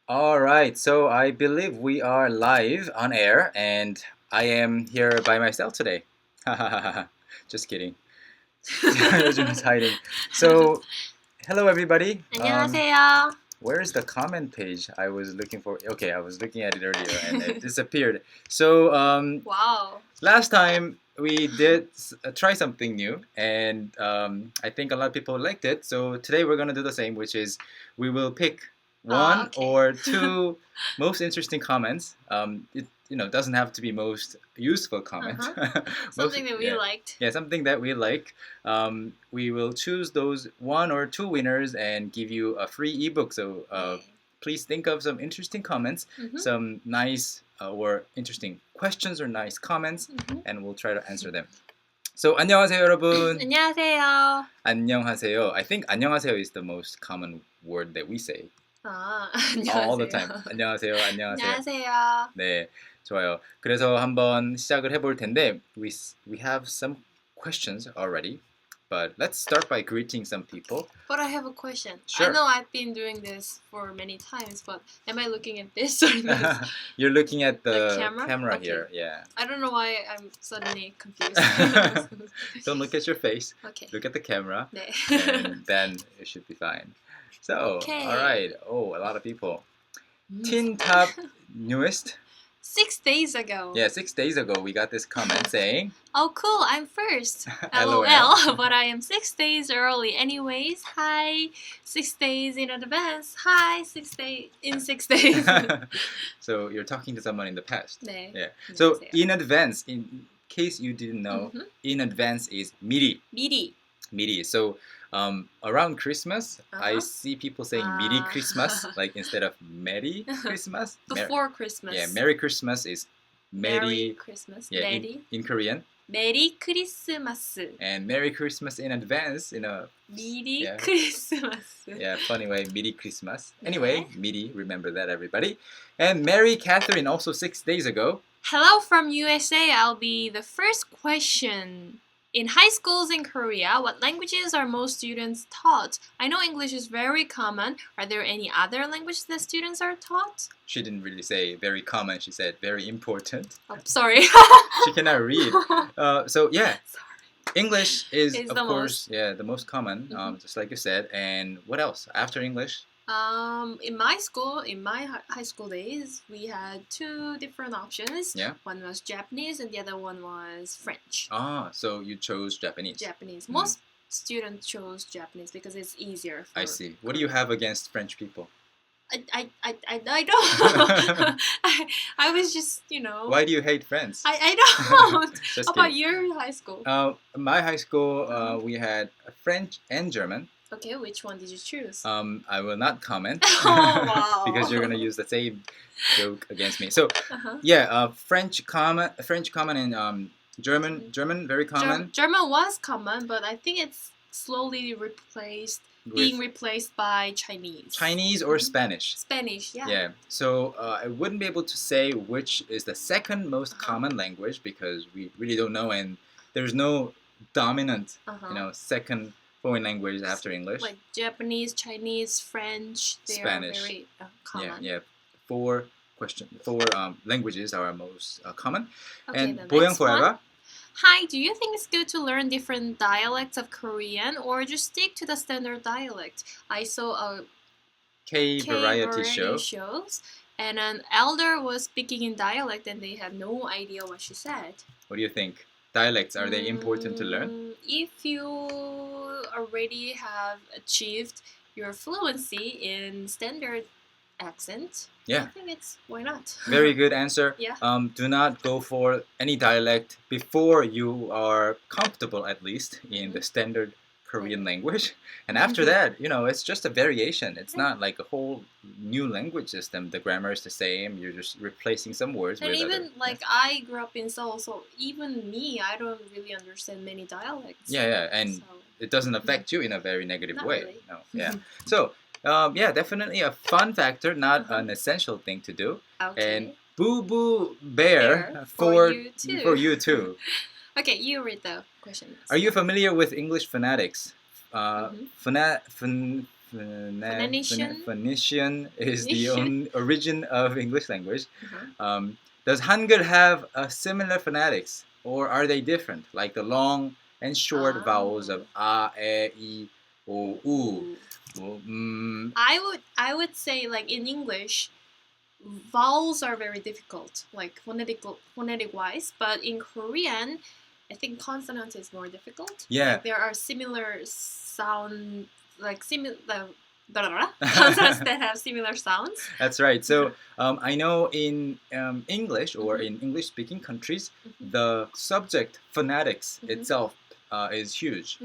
All right, so I believe we are live on air, and I am here by myself today. Just kidding. Yojun is hiding. So, hello everybody. 안녕하세요. Where's the comment page? I was looking for. Okay, I was looking at it earlier and it disappeared. So, Wow. last time we did try something new, and I think a lot of people liked it. So today we're gonna do the same, which is we will pick one okay. or two most interesting comments. It doesn't have to be most useful comment. Something that we liked. Yeah, something that we like. We will choose those one or two winners and give you a free ebook. So please think of some interesting comments, some nice or interesting questions or nice comments, and we'll try to answer them. So 안녕하세요 여러분. 안녕하세요. 안녕하세요. I think 안녕하세요 is the most common word that we say 안녕하세요. all the time. 안녕하세요. 안녕하세요. 안녕하세요. 네, 좋아요. 그래서 한번 시작을 해볼 텐데 we have some questions already. But let's start by greeting some people. But I have a question. Sure. I know I've been doing this for many times, but am I looking at this or this? You're looking at the camera okay. here. Yeah. I don't know why I'm suddenly confused. Don't look at your face. Okay. Look at the camera. 네. And then it should be fine. So, okay. all right. Oh, a lot of people. Teen Top Newest. 6 days ago. Yeah, 6 days ago we got this comment saying, "Oh, cool! I'm first. LOL. But I am 6 days early. Anyways, hi. 6 days in advance. Hi. 6 days in 6 days." So you're talking to someone in the past. 네. Yeah. So in advance, in case you didn't know, in advance is 미리. 미리. 미리. So around Christmas, I see people saying 미리 Christmas, like instead of Merry Christmas. Before Christmas. Yeah, Merry Christmas is Merry Christmas. Yeah, Merry. In Korean. 메리 크리스마스. And Merry Christmas in advance, 미리 크리스마스. Yeah, funny way, 미리 Christmas. Anyway, 미리, remember that everybody. And Mary Catherine also 6 days ago. Hello from USA. I'll be the first question. In high schools in Korea, what languages are most students taught? I know English is very common. Are there any other languages that students are taught? She didn't really say very common. She said very important. Oh, sorry. She cannot read. So yeah, sorry. English is of course most. the most common, just like you said. And what else after English? In my school, in my high school days, we had two different options. Yeah. One was Japanese and the other one was French. Ah, so you chose Japanese. Japanese. Most students chose Japanese because it's easier. I see. What do you have against French people? I don't. I was just, Why do you hate French? I don't. Just How about your high school? My high school, we had French and German. Okay, which one did you choose? I will not comment. Oh, wow. Because you're gonna use the same joke against me. So yeah, French common and German very common. German was common, but I think it's slowly being replaced by Chinese. Chinese or Spanish? Spanish, yeah. Yeah. So I wouldn't be able to say which is the second most common language because we really don't know, and there's no dominant, second foreign language after English. Like Japanese, Chinese, French, they Spanish. Are very common. Yeah. Four languages are most common. Okay, and the 보영 next forever. one. Hi, do you think it's good to learn different dialects of Korean or just stick to the standard dialect? I saw a K variety shows and an elder was speaking in dialect and they had no idea what she said. What do you think? Dialects, are they important to learn? If you already have achieved your fluency in standard accent, yeah, I think why not? Very good answer. Yeah. Do not go for any dialect before you are comfortable, at least, in the standard Korean language. And after that, it's just a variation. It's not like a whole new language system. The grammar is the same. You're just replacing some words and with even I grew up in Seoul, so even me, I don't really understand many dialects. Yeah, and it doesn't affect you in a very negative way. Really. No, yeah. So, yeah, definitely a fun factor, not an essential thing to do. Okay. And Boo Boo Bear for you too. Okay, you read the questions. Are you familiar with English phonetics? Phoenician is the only origin of English language. Does Hangul have a similar phonetics, or are they different, like the long and short vowels of a, e, I, o, u? I would say, like, in English, vowels are very difficult, like phonetic wise, but in Korean, I think consonants is more difficult. Yeah. Like, there are similar sound, like similar consonants that have similar sounds. That's right. So I know in English or in English-speaking countries, the subject phonetics itself is huge.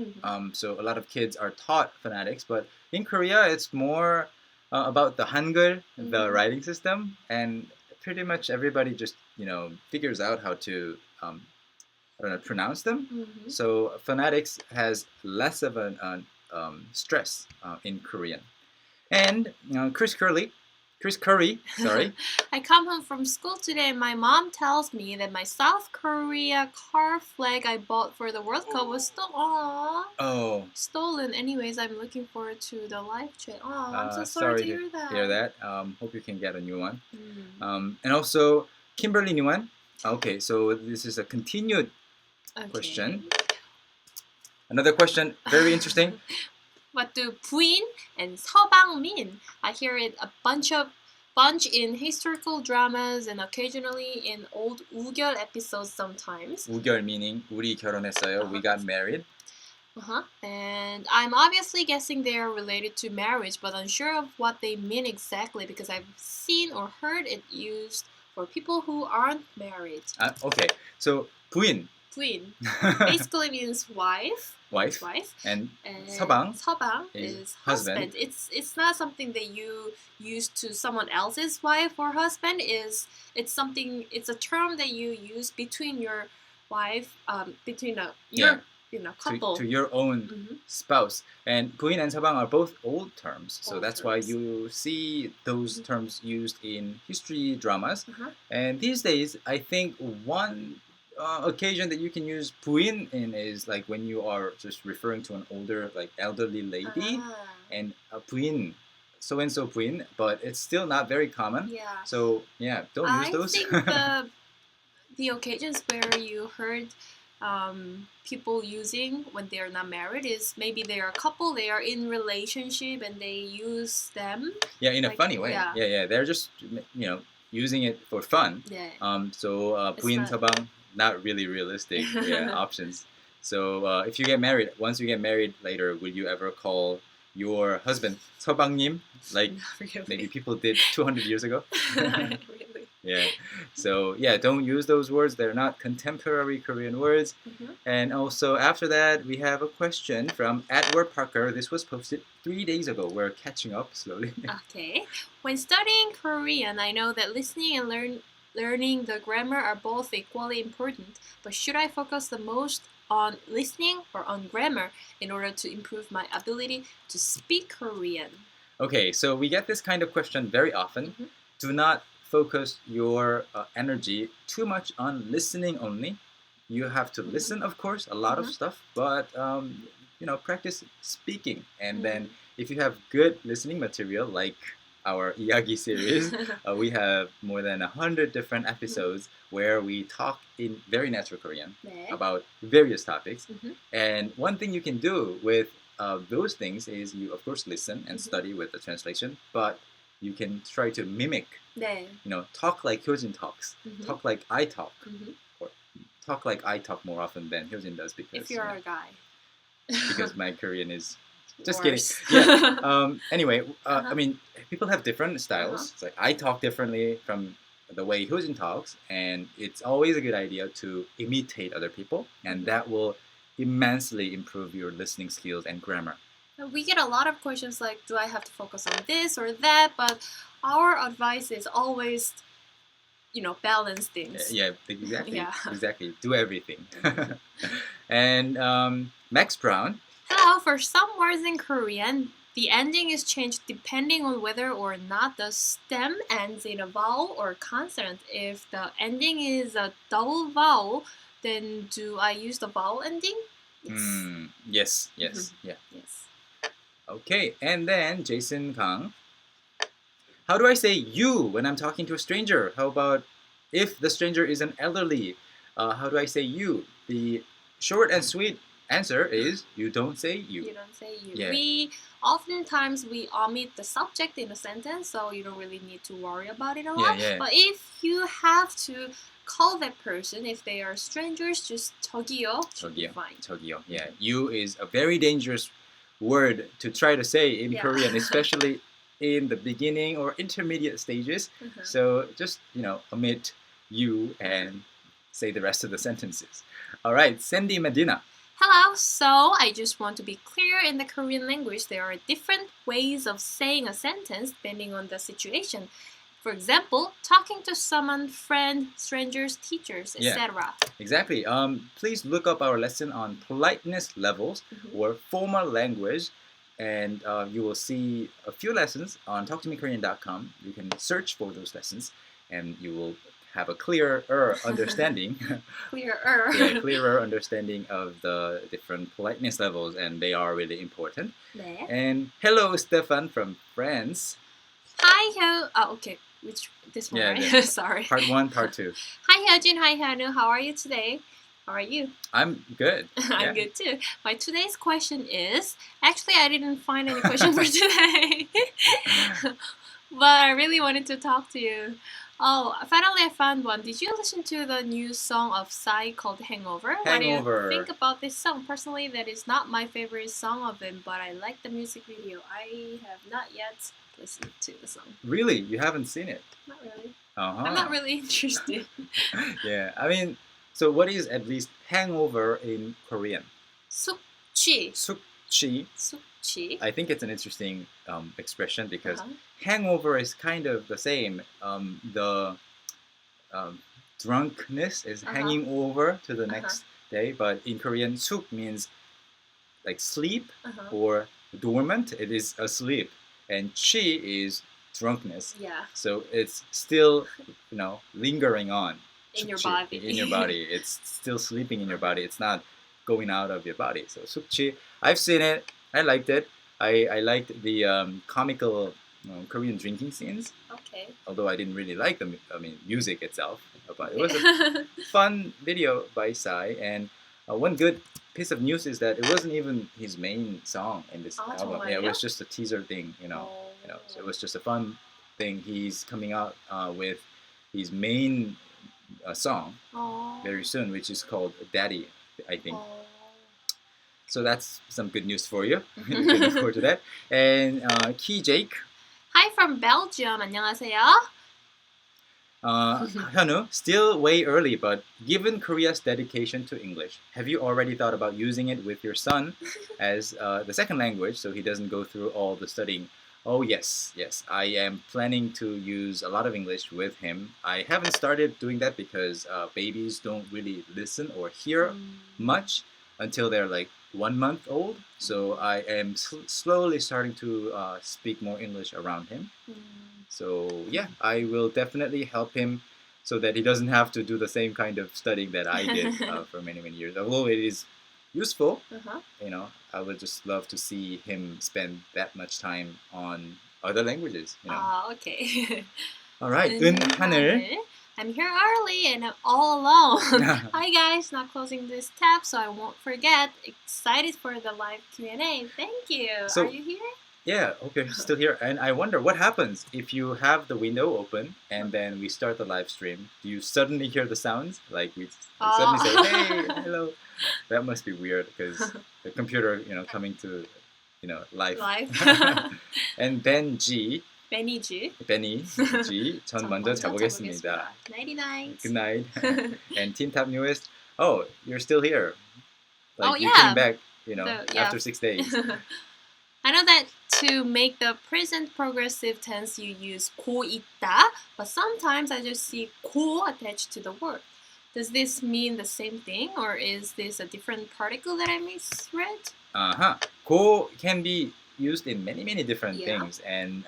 So a lot of kids are taught phonetics, but in Korea, it's more about the Hangul, the writing system, and pretty much everybody just figures out how to pronounce them. So phonetics has less of an stress in Korean. And Chris Curry, sorry. I come home from school today and my mom tells me that my South Korea car flag I bought for the World Cup was stolen. Anyways, I'm looking forward to the live chat. I'm so sorry to hear that. Hope you can get a new one. And also, Kimberly Nguyen. Okay, so this is a continued question. Another question, very interesting. What do 부인 and 서방 mean? I hear it a bunch in historical dramas and occasionally in old 우결 episodes sometimes. 우결 meaning 우리 결혼했어요. We got married. And I'm obviously guessing they are related to marriage, but unsure of what they mean exactly because I've seen or heard it used for people who aren't married. Okay, so 부인 basically means wife. And 서방 is husband. It's not something that you use to someone else's wife or husband. It's a term that you use between your wife, between couple to your own spouse. And 부인 and 서방 are both old terms, so that's why you see those terms used in history dramas. And these days, I think one occasion that you can use 부인 in is like when you are just referring to an older, like elderly lady, and a 부인, so and so 부인, but it's still not very common. So don't use those. I think the occasions where you heard people using when they are not married is maybe they are a couple, they are in relationship, and they use them. Yeah, in a funny way. Yeah. They're just using it for fun. So 부인 서방. Not really realistic options. So if you get married, once you get married later, will you ever call your husband 서방님 like maybe people did 200 years ago? Really. Yeah. So don't use those words. They're not contemporary Korean words. And also after that, we have a question from Edward Parker. This was posted 3 days ago. We're catching up slowly. Okay. When studying Korean, I know that listening and learning the grammar are both equally important, but should I focus the most on listening or on grammar in order to improve my ability to speak Korean? Okay, so we get this kind of question very often. Do not focus your energy too much on listening only. You have to listen, of course, a lot of stuff, but practice speaking. And then if you have good listening material, like our 이야기 series, we have more than 100 different episodes where we talk in very natural Korean about various topics. And one thing you can do with those things is you, of course, listen and study with the translation, but you can try to mimic, talk like Hyojin talks, talk like I talk, or talk like I talk more often than Hyojin does because if you're a guy. because my Korean is just Worse. kidding. Yeah. Anyway, I mean, people have different styles. It's like I talk differently from the way Hyojin talks, and it's always a good idea to imitate other people, and that will immensely improve your listening skills and grammar. We get a lot of questions like, do I have to focus on this or that? But our advice is always, balance things. Yeah, exactly. Exactly. Do everything. And Max Brown. Hello, for some words in Korean, the ending is changed depending on whether or not the stem ends in a vowel or consonant. If the ending is a double vowel, then do I use the vowel ending? Yes. Yeah. Yes. Okay, and then Jason Kang. How do I say you when I'm talking to a stranger? How about if the stranger is an elderly? How do I say you? The short and sweet answer is you don't say you. You don't say you. Yeah. We oftentimes we omit the subject in a sentence, so you don't really need to worry about it a lot. Yeah. But if you have to call that person, if they are strangers, just 저기요 should be fine. 저기요. Yeah. You is a very dangerous word to try to say in Korean, especially in the beginning or intermediate stages. So just, omit you and say the rest of the sentences. All right, Sandy Medina. Hello, so I just want to be clear in the Korean language, there are different ways of saying a sentence depending on the situation. For example, talking to someone, friend, strangers, teachers, etc. Exactly. Please look up our lesson on politeness levels or formal language, and you will see a few lessons on talktomikorean.com. You can search for those lessons, and you will have a clearer understanding. Clearer understanding of the different politeness levels, and they are really important. 네. And hello, Stefan from France. Hi, okay. This one, right? Sorry. Part 1, Part 2. Hi, Hyojin. Hi, Hanu. How are you today? How are you? I'm good. I'm good too. My today's question is, actually I didn't find any question for today. But I really wanted to talk to you. Oh, finally I found one. Did you listen to the new song of Psy called Hangover? What do you think about this song? Personally, that is not my favorite song of him, but I like the music video. I have not yet listened to the song. Really? You haven't seen it? Not really. I'm not really interested. Yeah, I mean, so what is at least hangover in Korean? 숙취. 숙취. 숙취. I think it's an interesting expression because hangover is kind of the same. The drunkenness is hanging over to the next day, but in Korean, suk means like sleep or dormant. It is asleep, and chi is drunkenness. Yeah. So it's still, lingering on. In your body. In your body. It's still sleeping in your body. It's not going out of your body. So 숙취. I've seen it. I liked it. I liked the comical Korean drinking scenes. Okay. Although I didn't really like the music itself. But it was a fun video by Psy. And one good piece of news is that it wasn't even his main song in this album. Yeah, it was just a teaser thing, So it was just a fun thing. He's coming out with his main song very soon, which is called Daddy, I think. So that's some good news for you. Looking forward to that. And Key Jake. Hi from Belgium. 안녕하세요. Hyunwoo, still way early, but given Korea's dedication to English, have you already thought about using it with your son as the second language so he doesn't go through all the studying? Oh, yes. I am planning to use a lot of English with him. I haven't started doing that because babies don't really listen or hear much until they're like 1 month old. So I am slowly starting to speak more English around him. So yeah, I will definitely help him so that he doesn't have to do the same kind of studying that I did for many years. Although it is useful, I would just love to see him spend that much time on other languages. Okay. All right, 은하늘. I'm here early and I'm all alone. Hi guys, not closing this tab so I won't forget. Excited for the live Q&A. Thank you. So, are you here? Yeah, okay, still here. And I wonder what happens if you have the window open and then we start the live stream. Do you suddenly hear the sounds? Like we suddenly say, hey, hello. That must be weird because the computer, coming to, live. And Ben G. Benny G. 전 먼저 자보겠습니다. Nighty night. Good night. And Teen Top Newest. Oh, you're still here. Like you yeah. came back, after 6 days. I know that to make the present progressive tense you use 고 있다, but sometimes I just see 고 attached to the word. Does this mean the same thing, or is this a different particle that I misread? 고 can be used in many different things, and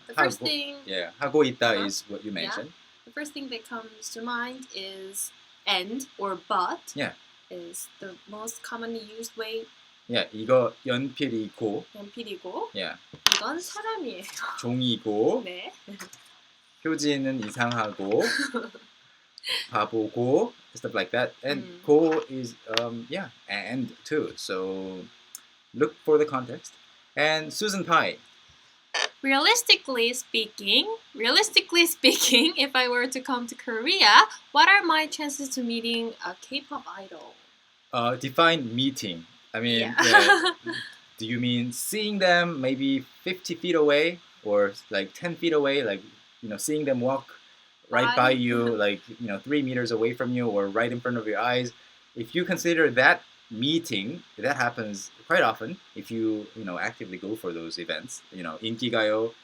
the first thing, 하고 있다 is what you mentioned. The first thing that comes to mind is and or but. Yeah, is the most commonly used way Yeah, 이거 연필이고. 연필이고. Yeah. 이건 사람이에요. 종이고. 네. 효진은 이상하고. 바보고. Stuff like that. And go is yeah, and too. So look for the context. And Susan Pie. Realistically speaking, if I were to come to Korea, what are my chances to meeting a K-pop idol? Define meeting. I mean, Yeah. do you mean seeing them maybe 50 feet away or like 10 feet away? Like, seeing them walk right by you, like, 3 meters away from you or right in front of your eyes. If you consider that meeting, that happens quite often if you, actively go for those events. Inkigayo,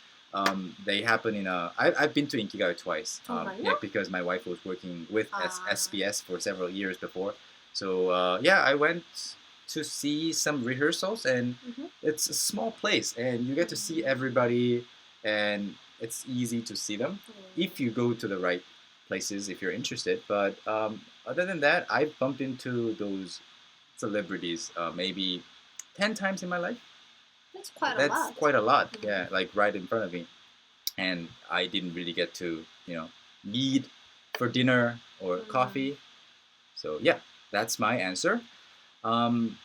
they happen in I've been to Inkigayo twice. Yeah, because my wife was working with SBS for several years before. So yeah, I went to see some rehearsals, and it's a small place, and you get to see everybody, and it's easy to see them if you go to the right places if you're interested. But other than that, I've bumped into those celebrities maybe 10 times in my life. That's quite a lot. That's quite a lot. Yeah, like right in front of me, and I didn't really get to meet for dinner or coffee. So yeah, that's my answer. And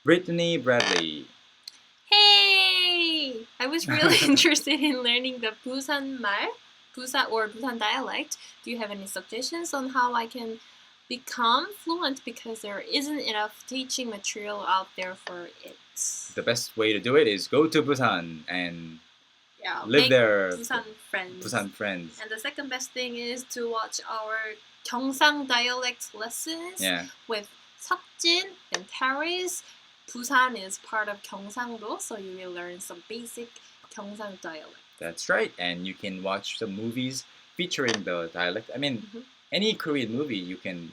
Brittany Bradley. Hey! I was really interested in learning the Busan 말, Busan dialect. Do you have any suggestions on how I can become fluent, because there isn't enough teaching material out there for it? The best way to do it is go to Busan and live make there. Busan friends. And the second best thing is to watch our Gyeongsang dialect lessons with Seokjin and Paris. Busan is part of Gyeongsang-do, so you will learn some basic Gyeongsang dialect. That's right, and you can watch some movies featuring the dialect. I mean, any Korean movie you can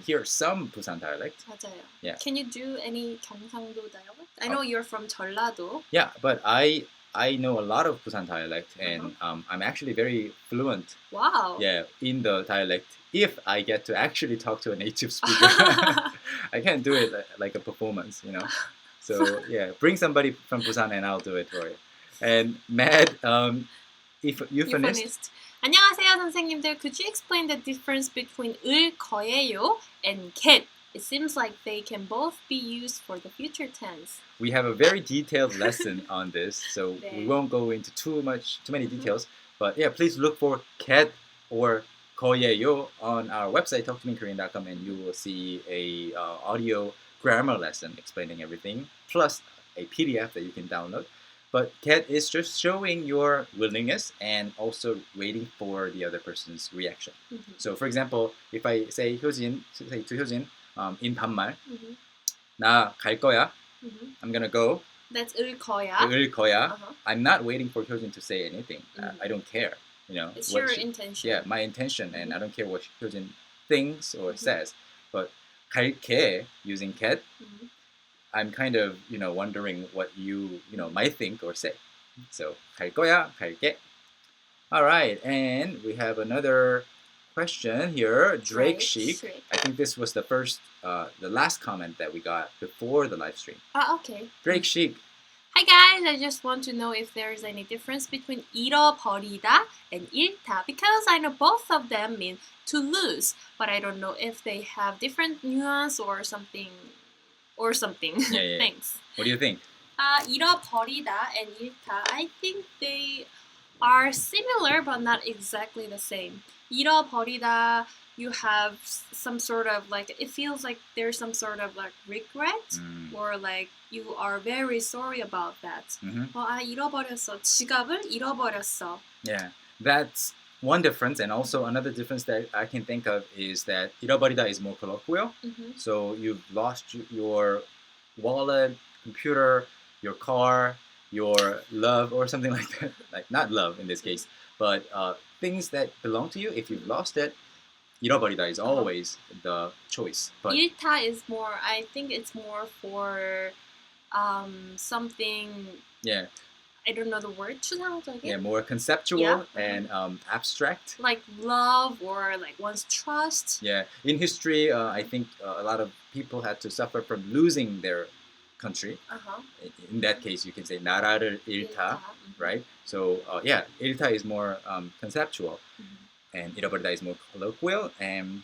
hear some Busan dialect. 맞아요. Yeah. Can you do any Gyeongsang-do dialect? I know you're from 전라도. Yeah, but I know a lot of Busan dialect, and I'm actually very fluent. Wow. Yeah, in the dialect. If I get to actually talk to a native speaker, I can't do it like a performance, So yeah, bring somebody from Busan and I'll do it for you. And Mad, if you finished. 안녕하세요, 선생님들. Could you explain the difference between 을 거예요 and get? It seems like they can both be used for the future tense. We have a very detailed lesson on this, so we won't go into too many details. But yeah, please look for get or 거예요 on our website, talktomekorean.com, and you will see a audio grammar lesson explaining everything, plus a PDF that you can download. But get is just showing your willingness and also waiting for the other person's reaction. So for example, if I say to Hyojin, in 반말, 나 갈 거야. I'm gonna go. That's 을 거야. 을 거야. I'm not waiting for Hyojin to say anything. I don't care. It's your intention. Yeah, my intention, and I don't care what Hyojin thinks or says. But 갈게, using get, I'm kind of wondering what you might think or say. So 갈 거야, 갈게. All right, and we have another question here. Drake Chic. I think this was the last comment that we got before the live stream. Okay. Drake Chic. Hi guys, I just want to know if there is any difference between 잃어버리다 and 잃다, because I know both of them mean to lose, but I don't know if they have different nuance or something. Yeah. Thanks. What do you think? 잃어버리다 and 잃다, I think they are similar but not exactly the same. 잃어버리다, you have some sort of it feels like there's some sort of regret or you are very sorry about that. 잃어버렸어. 지갑을 잃어버렸어. Yeah, that's one difference, and also another difference that I can think of is that 잃어버리다 is more colloquial. So you've lost your wallet, computer, your car, your love, or something like that. Like not love in this case, but things that belong to you. If you've lost it, 잃어버리다 is always the choice. But 잃다 is more. I think it's more for something. Yeah. I don't know the word. 추상적인? Yeah, more conceptual Yeah. and abstract. Like love or like one's trust. Yeah, in history, I think a lot of people had to suffer from losing their country. Uh-huh. In that case, you can say 나라를 잃다, right? So yeah, 잃다 is more conceptual, and 잃어버리다 is more colloquial. And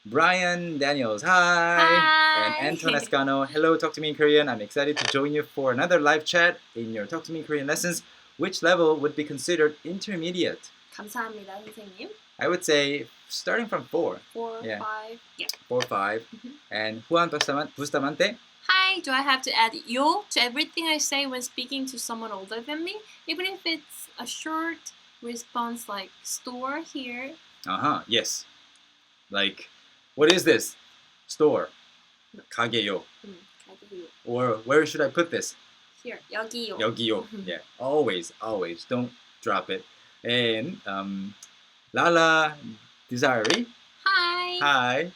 Brian Daniels, hi. And Anton Escano, hello, Talk to Me in Korean. I'm excited to join you for another live chat in your Talk to Me in Korean lessons. Which level would be considered intermediate? 감사합니다, 선생님. I would say starting from 4. 4, 5. Yeah. 4, 5. And Juan Bustamante? Hi, do I have to add yo to everything I say when speaking to someone older than me? Even if it's a short response like store here. Yes. Like, what is this? Store. 가게요. 가게요. Or where should I put this? Here, 여기요. 여기요. Yeah. Always. Don't drop it. And Lala Desiree. Hi. Hi.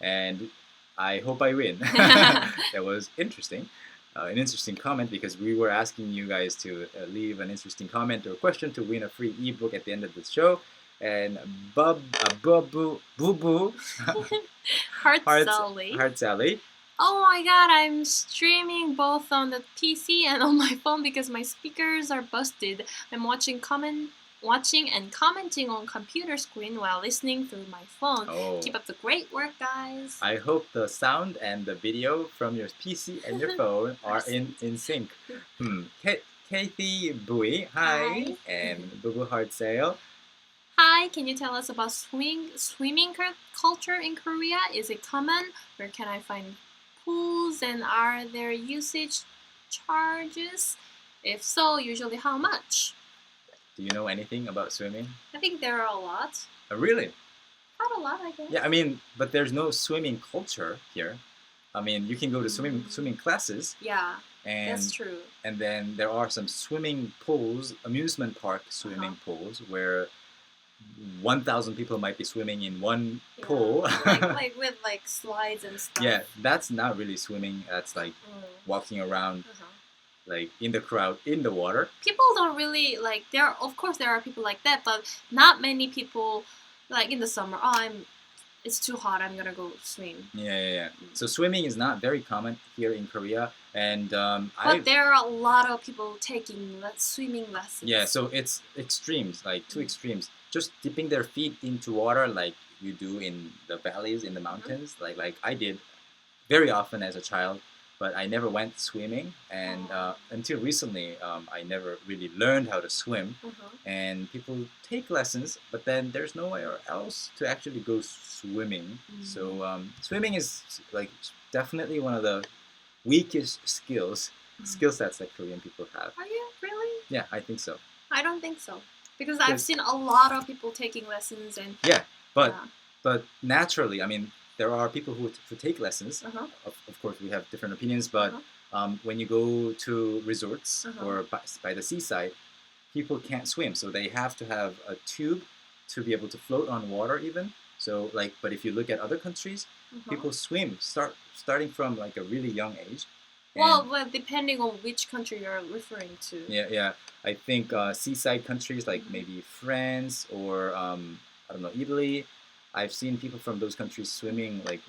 And I hope I win. That was interesting. An interesting comment because we were asking you guys to leave an interesting comment or question to win a free ebook at the end of the show. And Boo Boo Heart Sally. Oh my god, I'm streaming both on the PC and on my phone because my speakers are busted. I'm watching and commenting on computer screen while listening through my phone. Oh. Keep up the great work, guys. I hope the sound and the video from your PC and your phone are in sync. Kathy Bui, hi. And Boo Boo Heart Sale. Hi, can you tell us about swimming culture in Korea? Is it common? Where can I find pools, and are there usage charges? If so, usually how much? Do you know anything about swimming? I think there are a lot. Really? Not a lot, I guess. Yeah, I mean, but there's no swimming culture here. I mean, you can go to swimming classes. Yeah, and that's true. And then there are some swimming pools, amusement park swimming pools, where 1,000 people might be swimming in one pool. like with like slides and stuff. Yeah, that's not really swimming. That's like walking around, like in the crowd, in the water. People don't really like. Of course there are people like that, but not many people like in the summer. It's too hot. I'm gonna go swim. Yeah. So swimming is not very common here in Korea, and but there are a lot of people taking swimming lessons. Yeah, so it's extremes, like two extremes. Just dipping their feet into water, like you do in the valleys, in the mountains, like I did very often as a child. But I never went swimming, and until recently, I never really learned how to swim. And people take lessons, but then there's nowhere else to actually go swimming. So swimming is like definitely one of the weakest skill sets that Korean people have. Are you really? Yeah, I think so. I don't think so, because I've seen a lot of people taking lessons and. Yeah, but naturally, I mean. There are people who take lessons. Of course, we have different opinions, but when you go to resorts or by the seaside, people can't swim, so they have to have a tube to be able to float on water even. So but if you look at other countries, people swim starting from like a really young age. Well, depending on which country you're referring to. Yeah. I think seaside countries like maybe France or I don't know, Italy. I've seen people from those countries swimming like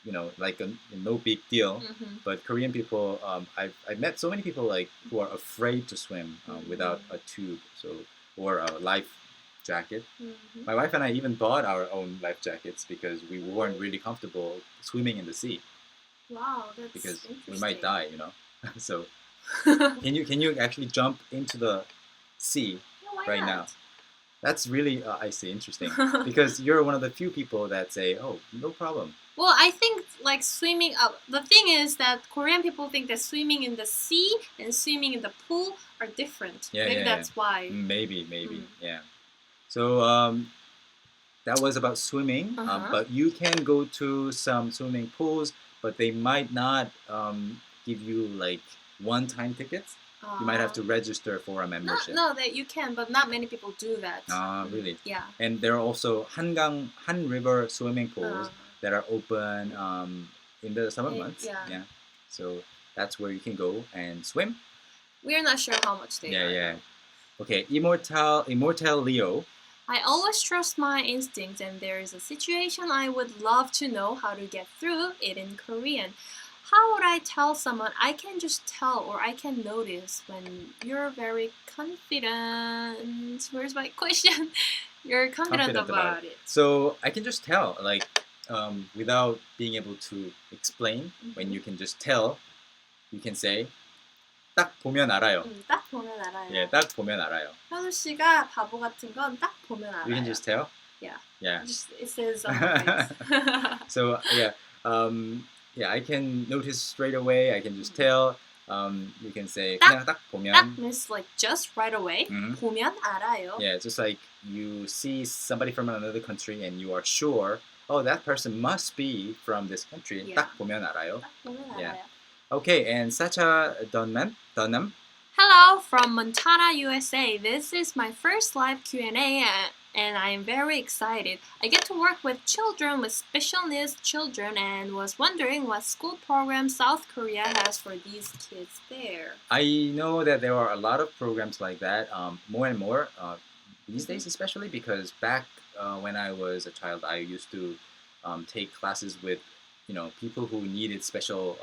no big deal. But Korean people, I've met so many people who are afraid to swim without a tube, or a life jacket. My wife and I even bought our own life jackets because we weren't really comfortable swimming in the sea. Wow, that's because interesting. We might die, So can you actually jump into the sea right now? That's really, I say, interesting. Because you're one of the few people that say, oh, no problem. Well, I think swimming, the thing is that Korean people think that swimming in the sea and swimming in the pool are different. Maybe that's why. Maybe, yeah. So that was about swimming. But you can go to some swimming pools, but they might not give you one-time tickets. You might have to register for a membership. No, that you can, but not many people do that. Really? Yeah. And there are also Han River swimming pools that are open in the summer months. Yeah. So that's where you can go and swim. We're not sure how much they are. Yeah. Okay, immortal Leo. I always trust my instincts, and there is a situation I would love to know how to get through it in Korean. How would I tell someone? I can just tell or I can notice when you're very confident. Where's my question? You're confident about it. So I can just tell, like, without being able to explain. When Mhm. you can just tell, you can say, 딱 보면 알아요. 딱 보면 알아요. Yeah, 딱 보면 알아요. 현우 씨가 바보 같은 건 딱 보면 알아요. You can just tell. Yeah. Yeah. It says on the face. So yeah, I can notice straight away. I can just tell. You can say 그냥 딱 보면. 딱 means like just right away. Mhm. 보면 알아요. Yeah, just like you see somebody from another country and you are sure, oh, that person must be from this country. Yeah. 딱 보면 알아요. 딱 보면 Yeah. 알아요. Okay, and Sacha Dunham. Hello from Montana, USA. This is my first live Q&A and I am very excited. I get to work with children with special needs children and was wondering what school program South Korea has for these kids there. I know that there are a lot of programs like that, more and more these days, especially because back when I was a child, I used to take classes with people who needed special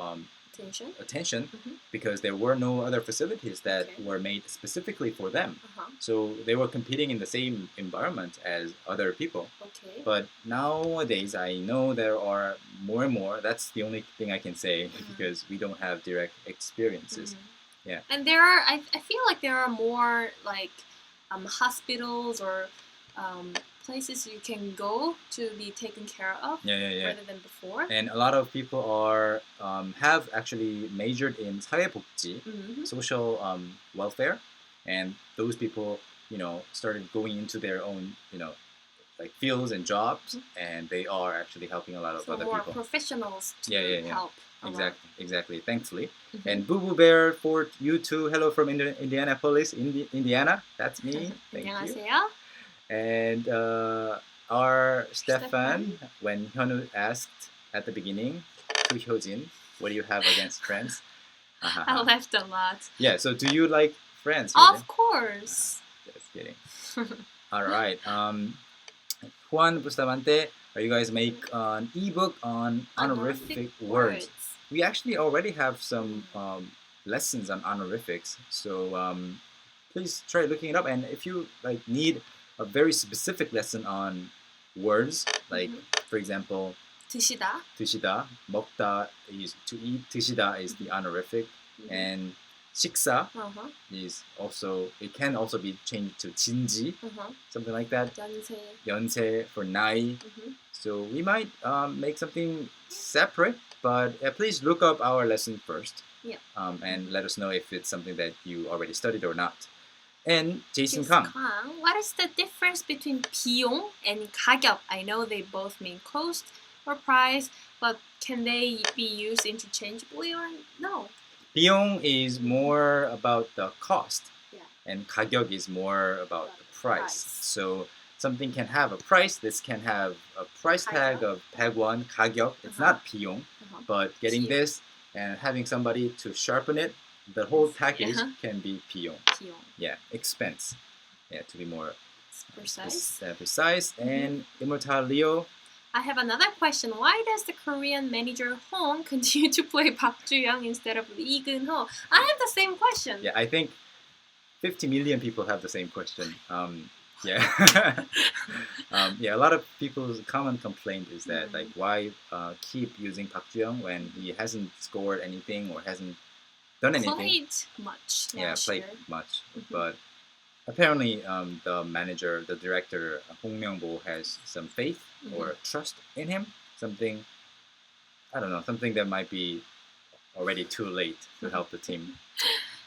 attention because there were no other facilities that were made specifically for them. So they were competing in the same environment as other people. But nowadays, I know there are more and more. That's the only thing I can say because we don't have direct experiences. Yeah. And there are, I feel like there are more like hospitals or places you can go to be taken care of rather than before. And a lot of people are have actually majored in 사회복지, social welfare, and those people started going into their own like fields and jobs, and they are actually helping a lot of other more people. Professionals to help. Exactly. Thankfully. And Boo Boo Bear for you too. Hello from Indianapolis, Indiana. That's me. Thank you. And our Stefan, when Hyunwoo asked at the beginning to Hyojin, what do you have against friends? I laughed a lot. Yeah, so do you like friends? Of course. Just kidding. All right. Juan Bustamante, you guys make an ebook on honorific words. We actually already have some lessons on honorifics, so please try looking it up. And if you need a very specific lesson on words, like for example, 드시다, 먹다 is to eat, 드시다 is the honorific, and 식사 is also, it can also be changed to 진지, something like that. 연세 for 나이. So we might make something separate, but please look up our lesson first, and let us know if it's something that you already studied or not. And Jason Kang. What is the difference between 비용 and 가격? I know they both mean cost or price, but can they be used interchangeably or no? 비용 is more about the cost, and 가격 is more about the price. So something can have a price. This can have a price tag of 100원, 가격. It's not 비용, but getting this and having somebody to sharpen it, the whole package can be 비용. Yeah, expense. Yeah, to be more precise. And Immortal Leo. I have another question. Why does the Korean manager Hong continue to play Park Ju-young instead of Lee Geun-ho? I have the same question. Yeah, I think 50 million people have the same question. Yeah, a lot of people's common complaint is that why keep using Park Ju-young when he hasn't scored anything or hasn't done anything. Played much. Played much. But apparently, the manager, the director, Hong Myung-bo, has some faith or trust in him. Something, I don't know, something that might be already too late to help the team.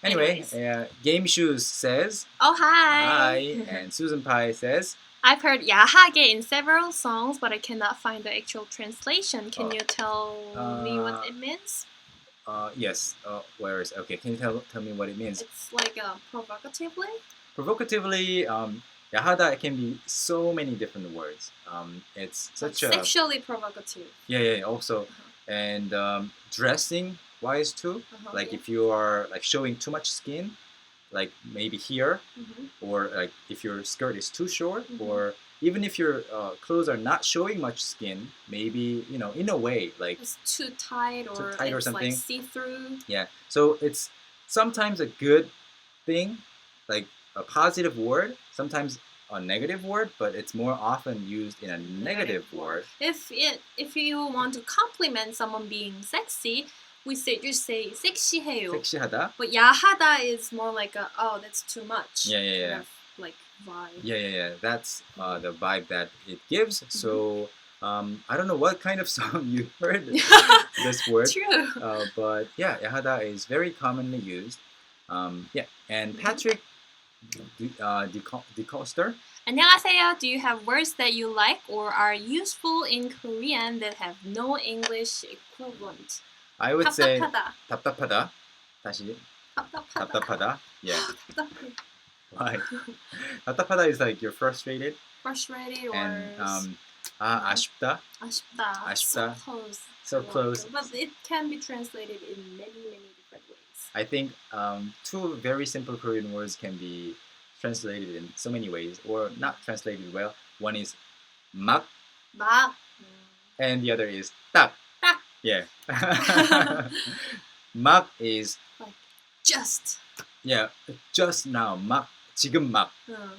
Anyway, Game Shoes says, oh, hi. Hi. And Susan Pai says, I've heard 야하게 in several songs, but I cannot find the actual translation. Can you tell me what it means? Yes. Where is it? Okay, can you tell me what it means? It's like provocatively? Provocatively, 야하다 can be so many different words. It's such a... Sexually provocative. Yeah, also. And dressing wise too. Like if you are like showing too much skin, like maybe here, or like if your skirt is too short, or even if your clothes are not showing much skin, maybe in a way like it's too tight or it's something. like see-through. Yeah. So it's sometimes a good thing, like a positive word, sometimes a negative word, but it's more often used in a negative word. If you want to compliment someone being sexy, we just say 섹시해요. 섹시하다. But 야하다 is more like that's too much. Yeah. Kind of like vibe. Yeah. That's the vibe that it gives. So I don't know what kind of song you heard this word. True. But yeah, 야하다 is very commonly used. Yeah, and Patrick DeCoster. 안녕하세요. Do you have words that you like or are useful in Korean that have no English equivalent? I would say 답답하다. 답답하다. 다시 답답하다. Yeah. 답답해. Why? 답답하다 is like you're frustrated. Frustrated or and 아쉽다. 아쉽다. So close. But it can be translated in many different ways. I think two very simple Korean words can be translated in so many ways, or not translated well. One is 막, and the other is 딱. 딱. Yeah. 막 is like just. Yeah, just now. 막, 지금 막.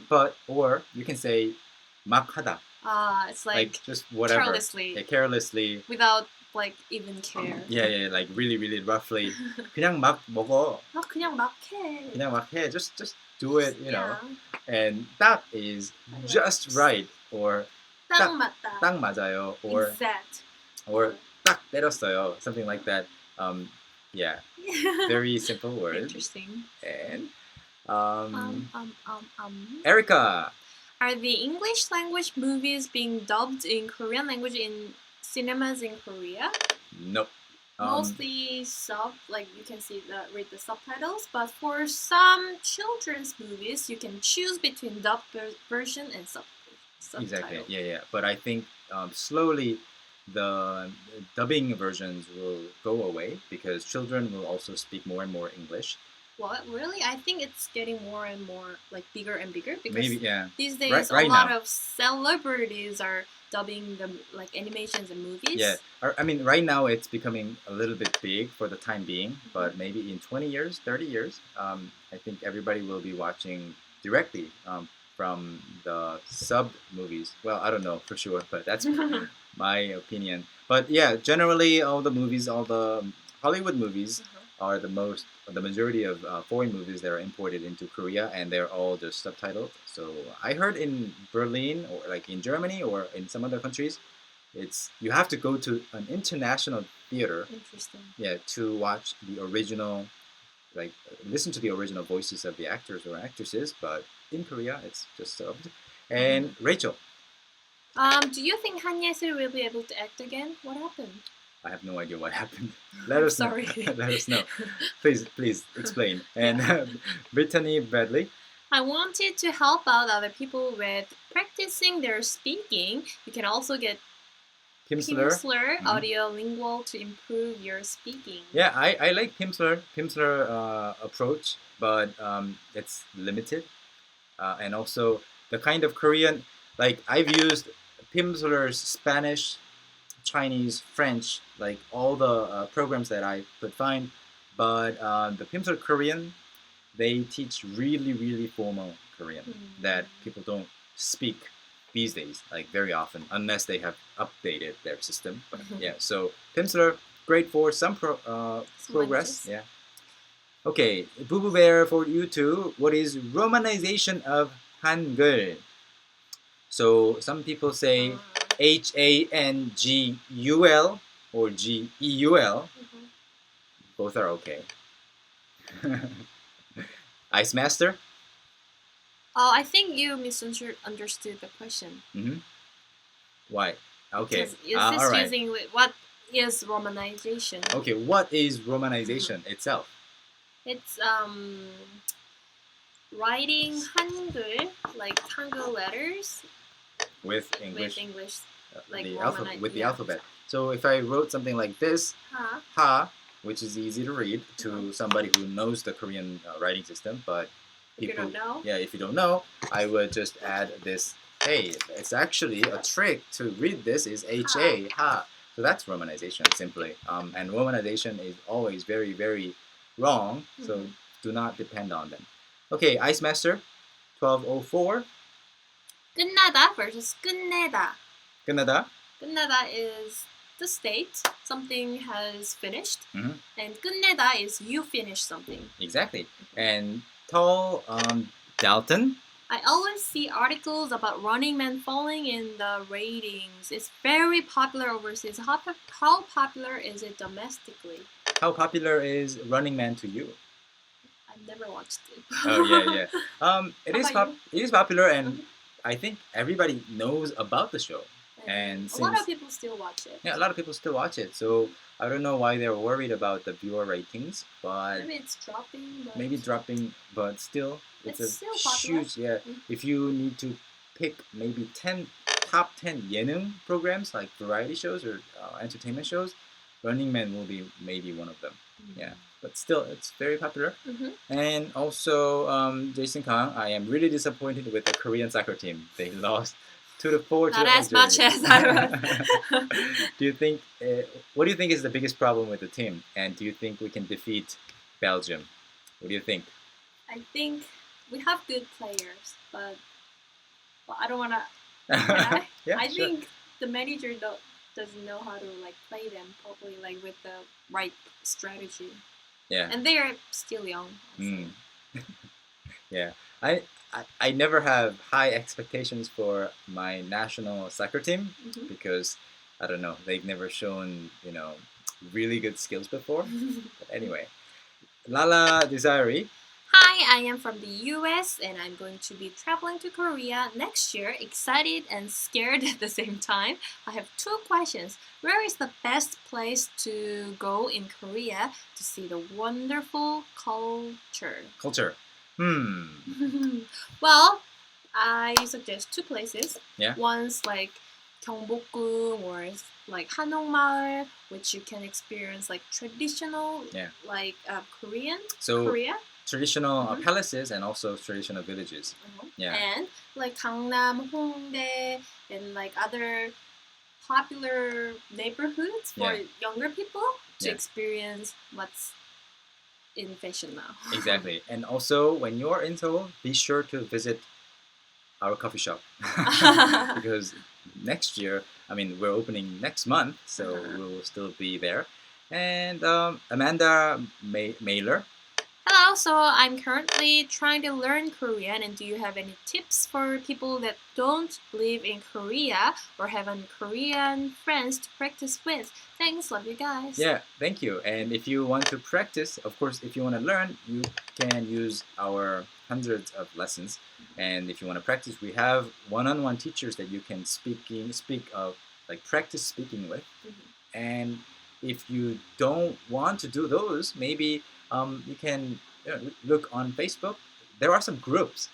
But or you can say 막 하다. It's like just whatever. Carelessly. Yeah, carelessly. Without like even care. Yeah, like really roughly. 그냥 막 먹어. 그냥 막 해. 그냥 막 해. Just do it, know. And 딱 is just right, or 딱 맞다. 딱 맞아요, or exact. Or 딱 때렸어요, something like that. Yeah, very simple words. Interesting. And Erica. Are the English language movies being dubbed in Korean language in cinemas in Korea? Nope. Mostly like you can read the subtitles, but for some children's movies, you can choose between dubbed version and subtitle. Exactly. Yeah. But I think slowly the dubbing versions will go away because children will also speak more and more English. What really? I think it's getting more and more like bigger and bigger because maybe these days right a lot now. of celebrities are dubbing the like animations and movies. Yeah, I mean right now it's becoming a little bit big for the time being, but maybe in 20 years, 30 years, I think everybody will be watching directly from the sub movies. Well, I don't know for sure, but that's my opinion. But yeah, generally all the movies, all the Hollywood movies are the majority of foreign movies that are imported into Korea, and they're all just subtitled. So I heard in Berlin or like in Germany or in some other countries, you have to go to an international theater. Interesting. Yeah, to watch the original, like listen to the original voices of the actors or actresses. But in Korea, it's just subbed. And Rachel. Do you think Han Ye-sil will be able to act again? What happened? I have no idea what happened. Let us know. Let us know. Please explain. And Brittany Bradley. I wanted to help out other people with practicing their speaking. You can also get Pimsleur audiolingual to improve your speaking. Yeah, I like Pimsleur approach, but it's limited. And also the kind of Korean, like I've used Pimsleur's Spanish, Chinese, French, like all the programs that I could find, but the Pimsleur Korean, they teach really formal Korean that people don't speak these days, like very often, unless they have updated their system. But yeah, so Pimsleur, great for some progress. Yeah. Okay, Boo Boo Bear, for you too. What is romanization of Hangul? So some people say Hangul or Geul. Both are okay. Ice Master? I think you misunderstood the question. Why? Okay. Is this using what is romanization? Okay, what is romanization itself? It's writing Hangul, like Hangul letters. With English. Like the alphabet. So if I wrote something like this, ha, which is easy to read to somebody who knows the Korean writing system. But if you don't know, if you don't know, I would just add this. Hey, it's actually a trick to read this is HA, ha. So that's romanization simply. And romanization is always very, very wrong. So do not depend on them. Okay, Ice Master, 1204. 끝나다 versus 끝내다. 끝나다. 끝나다 is the state something has finished, and 끝내다 is you finish something. Exactly. And tall Dalton. I always see articles about Running Man falling in the ratings. It's very popular overseas. How popular is it domestically? How popular is Running Man to you? I've never watched it. Oh yeah. It is popular, and I think everybody knows about the show. And a lot of people still watch it. Yeah, a lot of people still watch it. So I don't know why they're worried about the viewer ratings, but maybe it's dropping. But still, it's still popular. Huge. Yeah, if you need to pick maybe top 10 예능 programs like variety shows or entertainment shows, Running Man will be maybe one of them. Yeah, but still, it's very popular. And also, Jason Kang, I am really disappointed with the Korean soccer team. They lost 2-4. Not as much as I was. Do you think? What do you think is the biggest problem with the team? And do you think we can defeat Belgium? What do you think? I think we have good players, but I don't wanna. I think the manager doesn't know how to play them properly, with the right strategy. Yeah. And they are still young. Yeah. I never have high expectations for my national soccer team because I don't know, they've never shown really good skills before. But anyway, Lala Desiree. Hi, I am from the US and I'm going to be traveling to Korea next year. Excited and scared at the same time. I have 2 questions. Where is the best place to go in Korea to see the wonderful culture? Well, I suggest 2 places. Yeah. One's 경복궁 or 한옥마을, which you can experience traditional Korean. So Korea. Traditional palaces and also traditional villages. Yeah. And Gangnam, Hongdae, and other popular neighborhoods for younger people to experience what's in fashion now. Exactly. And also, when you're in Seoul, be sure to visit our coffee shop because next year, we're opening next month, so we'll still be there. And Amanda Mailer. Hello, so I'm currently trying to learn Korean, and do you have any tips for people that don't live in Korea or have Korean friends to practice with? Thanks, love you guys. Yeah, thank you. And if you want to practice, of course, if you want to learn, you can use our hundreds of lessons. And if you want to practice, we have one-on-one teachers that you can practice speaking with. And if you don't want to do those, maybe you can look on Facebook. There are some groups,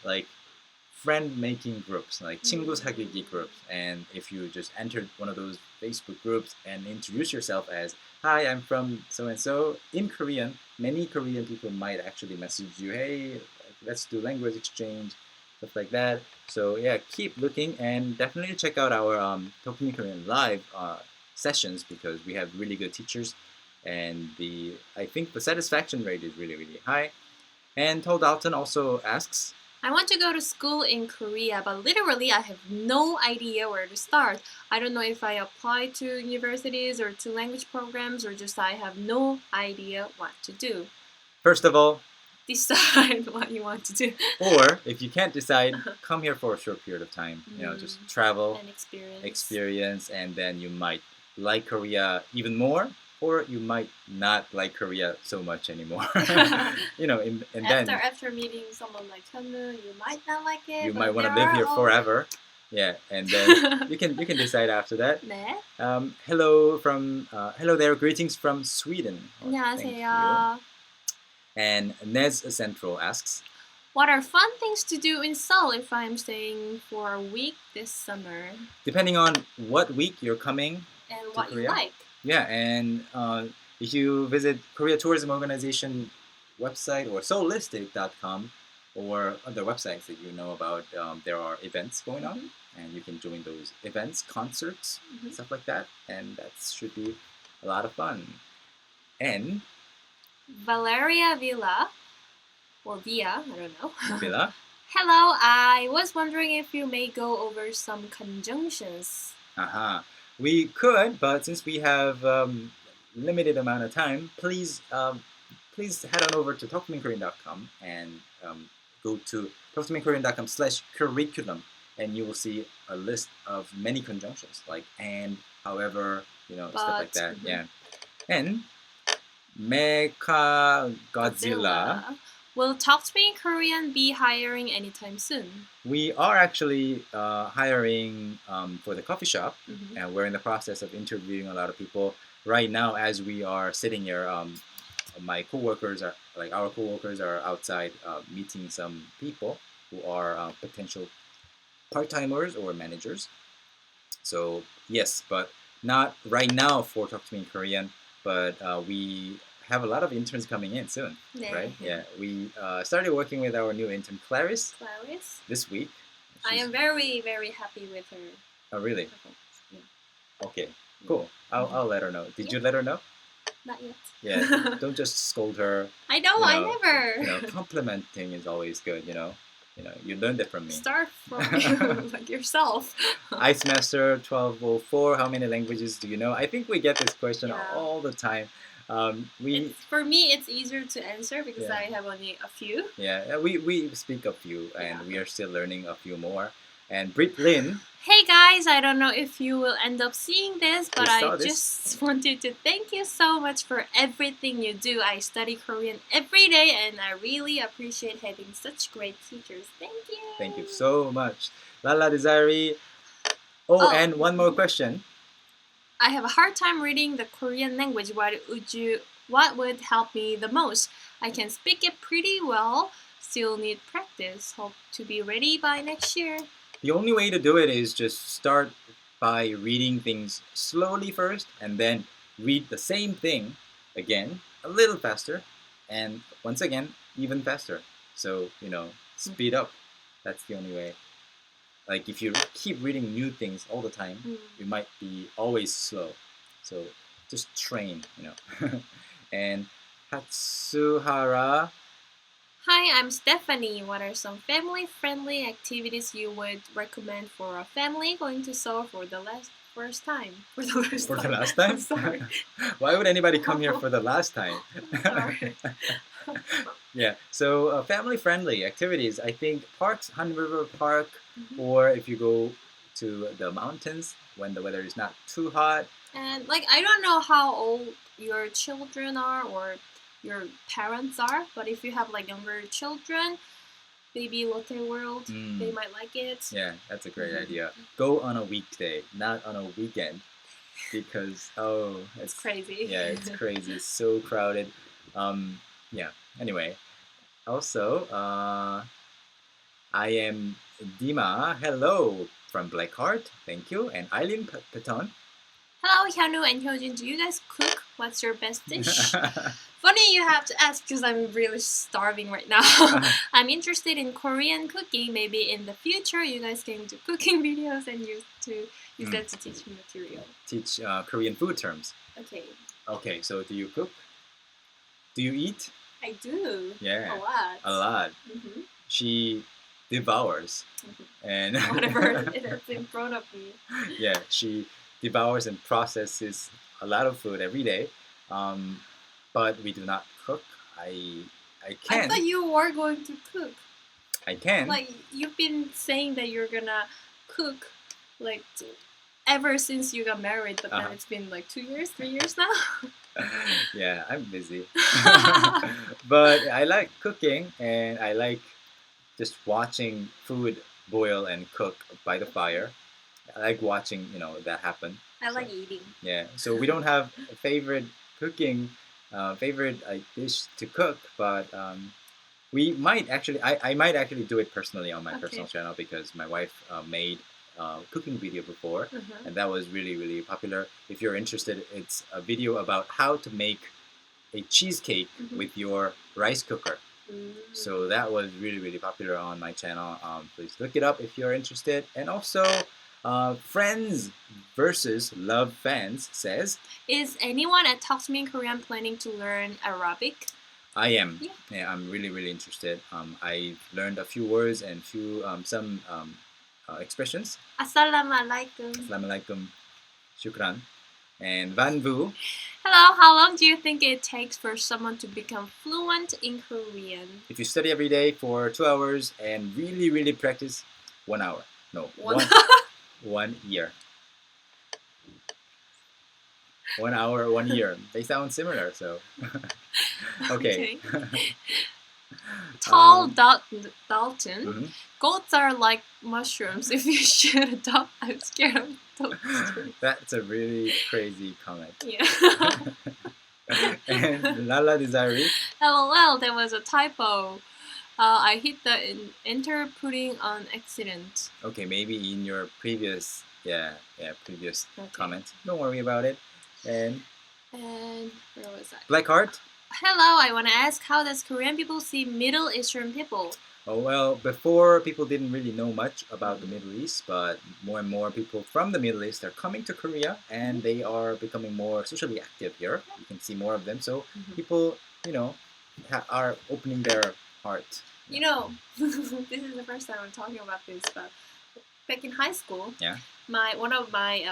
friend-making groups, 친구 사귀기 groups. And if you just enter one of those Facebook groups and introduce yourself as, hi, I'm from so-and-so, in Korean, many Korean people might actually message you, hey, let's do language exchange, stuff like that. So yeah, keep looking and definitely check out our Talk Me Korean live sessions because we have really good teachers. And I think the satisfaction rate is really, really high. And Told Dalton also asks, I want to go to school in Korea, but literally I have no idea where to start. I don't know if I apply to universities or to language programs or just I have no idea what to do. First of all, decide what you want to do. Or if you can't decide, come here for a short period of time. Just travel, and experience, and then you might like Korea even more. Or you might not like Korea so much anymore. After meeting someone like Hyunwoo, you might not like it. You might want to live here forever. Yeah, and then you can decide after that. 네. Hello there. Greetings from Sweden. 안녕하세요. And Nez Central asks, what are fun things to do in Seoul if I'm staying for a week this summer? Depending on what week you're coming and to what Korea. You like. Yeah, and if you visit Korea Tourism Organization website or soulistic.com or other websites that you know about, there are events going on, and you can join those events, concerts, stuff like that, and that should be a lot of fun. And Valeria Villa, or Via, I don't know. Villa, Hello, I was wondering if you may go over some conjunctions. we could, but since we have limited amount of time, please head on over to talktomekorean.com and go to talktomekorean.com/curriculum, and you will see a list of many conjunctions like and, however, stuff like that. Yeah, and Mecha Godzilla. Will Talk to Me in Korean be hiring anytime soon? We are actually hiring for the coffee shop, and we're in the process of interviewing a lot of people right now as we are sitting here. My coworkers are our coworkers are outside meeting some people who are potential part-timers or managers. So yes, but not right now for Talk to Me in Korean, but we have a lot of interns coming in soon, right? Yeah, we started working with our new intern Clarice this week. I am very, very happy with her. Oh, really? Yeah. Okay, cool. I'll let her know. Did you let her know? Not yet. Yeah, don't just scold her. I know, I never. Complimenting is always good. You learned it from me. Start from you, like yourself. Ice Master 1204. How many languages do you know? I think we get this question all the time. For me, it's easier to answer because I have only a few. Yeah, we speak a few, and we are still learning a few more. And Brit Lin. Hey guys, I don't know if you will end up seeing this, but I just wanted to thank you so much for everything you do. I study Korean every day, and I really appreciate having such great teachers. Thank you. Thank you so much. Lala Desiree. Oh, and one more question. I have a hard time reading the Korean language. What would help me the most? I can speak it pretty well, still need practice. Hope to be ready by next year. The only way to do it is just start by reading things slowly first, and then read the same thing again a little faster, and once again even faster. So speed up. That's the only way. Like if you keep reading new things all the time, you might be always slow. So just train, And Hatsuhara. Hi, I'm Stephanie. What are some family-friendly activities you would recommend for a family going to Seoul for the last time? For the last time? Sorry. Why would anybody come here for the last time? Sorry. Yeah, so family-friendly activities. I think parks, Han River Park, or if you go to the mountains when the weather is not too hot. And I don't know how old your children are or your parents are, but if you have younger children, Baby Lotte World, they might like it. Yeah, that's a great idea. Go on a weekday, not on a weekend, because it's crazy. Yeah, it's crazy. It's so crowded. Yeah. Anyway, also I am Dima. Hello from Blackheart. Thank you. And Eileen Patton. Hello, Hyunwoo and Hyojin. Do you guys cook? What's your best dish? Funny you have to ask because I'm really starving right now. I'm interested in Korean cooking. Maybe in the future you guys can do cooking videos and use that to teach me material. Teach Korean food terms. Okay. Okay, so do you cook? Do you eat? I do. Yeah. A lot. A lot. She devours. And whatever it's in front of me. Yeah, she devours and processes a lot of food every day. But we do not cook. I can. I thought you were going to cook. I can. You've been saying that you're gonna cook ever since you got married, but then it's been 2 years, 3 years now. Yeah, I'm busy. But I like cooking, and I like just watching food boil and cook by the fire. I like watching, that happen. I like eating. Yeah, so we don't have a favorite cooking, dish to cook, but we might actually, I might actually do it personally on my personal channel because my wife made cooking video before, and that was really, really popular. If you're interested, it's a video about how to make a cheesecake with your rice cooker. So that was really, really popular on my channel. Please look it up if you're interested. And also, Friends versus Love Fans says, is anyone at Talk to Me in Korean planning to learn Arabic? I am. Yeah, I'm really, really interested. I've learned a few words and some expressions. Assalamualaikum. Assalamualaikum, shukran, and Van Vu. Hello, how long do you think it takes for someone to become fluent in Korean? If you study every day for 2 hours and really, really practice, 1 hour. No, one year. 1 hour, 1 year. They sound similar, so. Okay. Tall Dalton. Goats are like mushrooms. If you shoot a dog, I'm scared of dogs. That's a really crazy comment. Yeah. And Lala Desiree. LOL, there was a typo. I hit the enter pudding on accident. Okay, maybe in your previous comment. Don't worry about it. And where was I? Blackheart. Hello, I want to ask, how does Korean people see Middle Eastern people? Oh, well, before people didn't really know much about the Middle East, but more and more people from the Middle East are coming to Korea, and they are becoming more socially active here. You can see more of them. So people, are opening their heart. You know, this is the first time I'm talking about this, but back in high school, one of my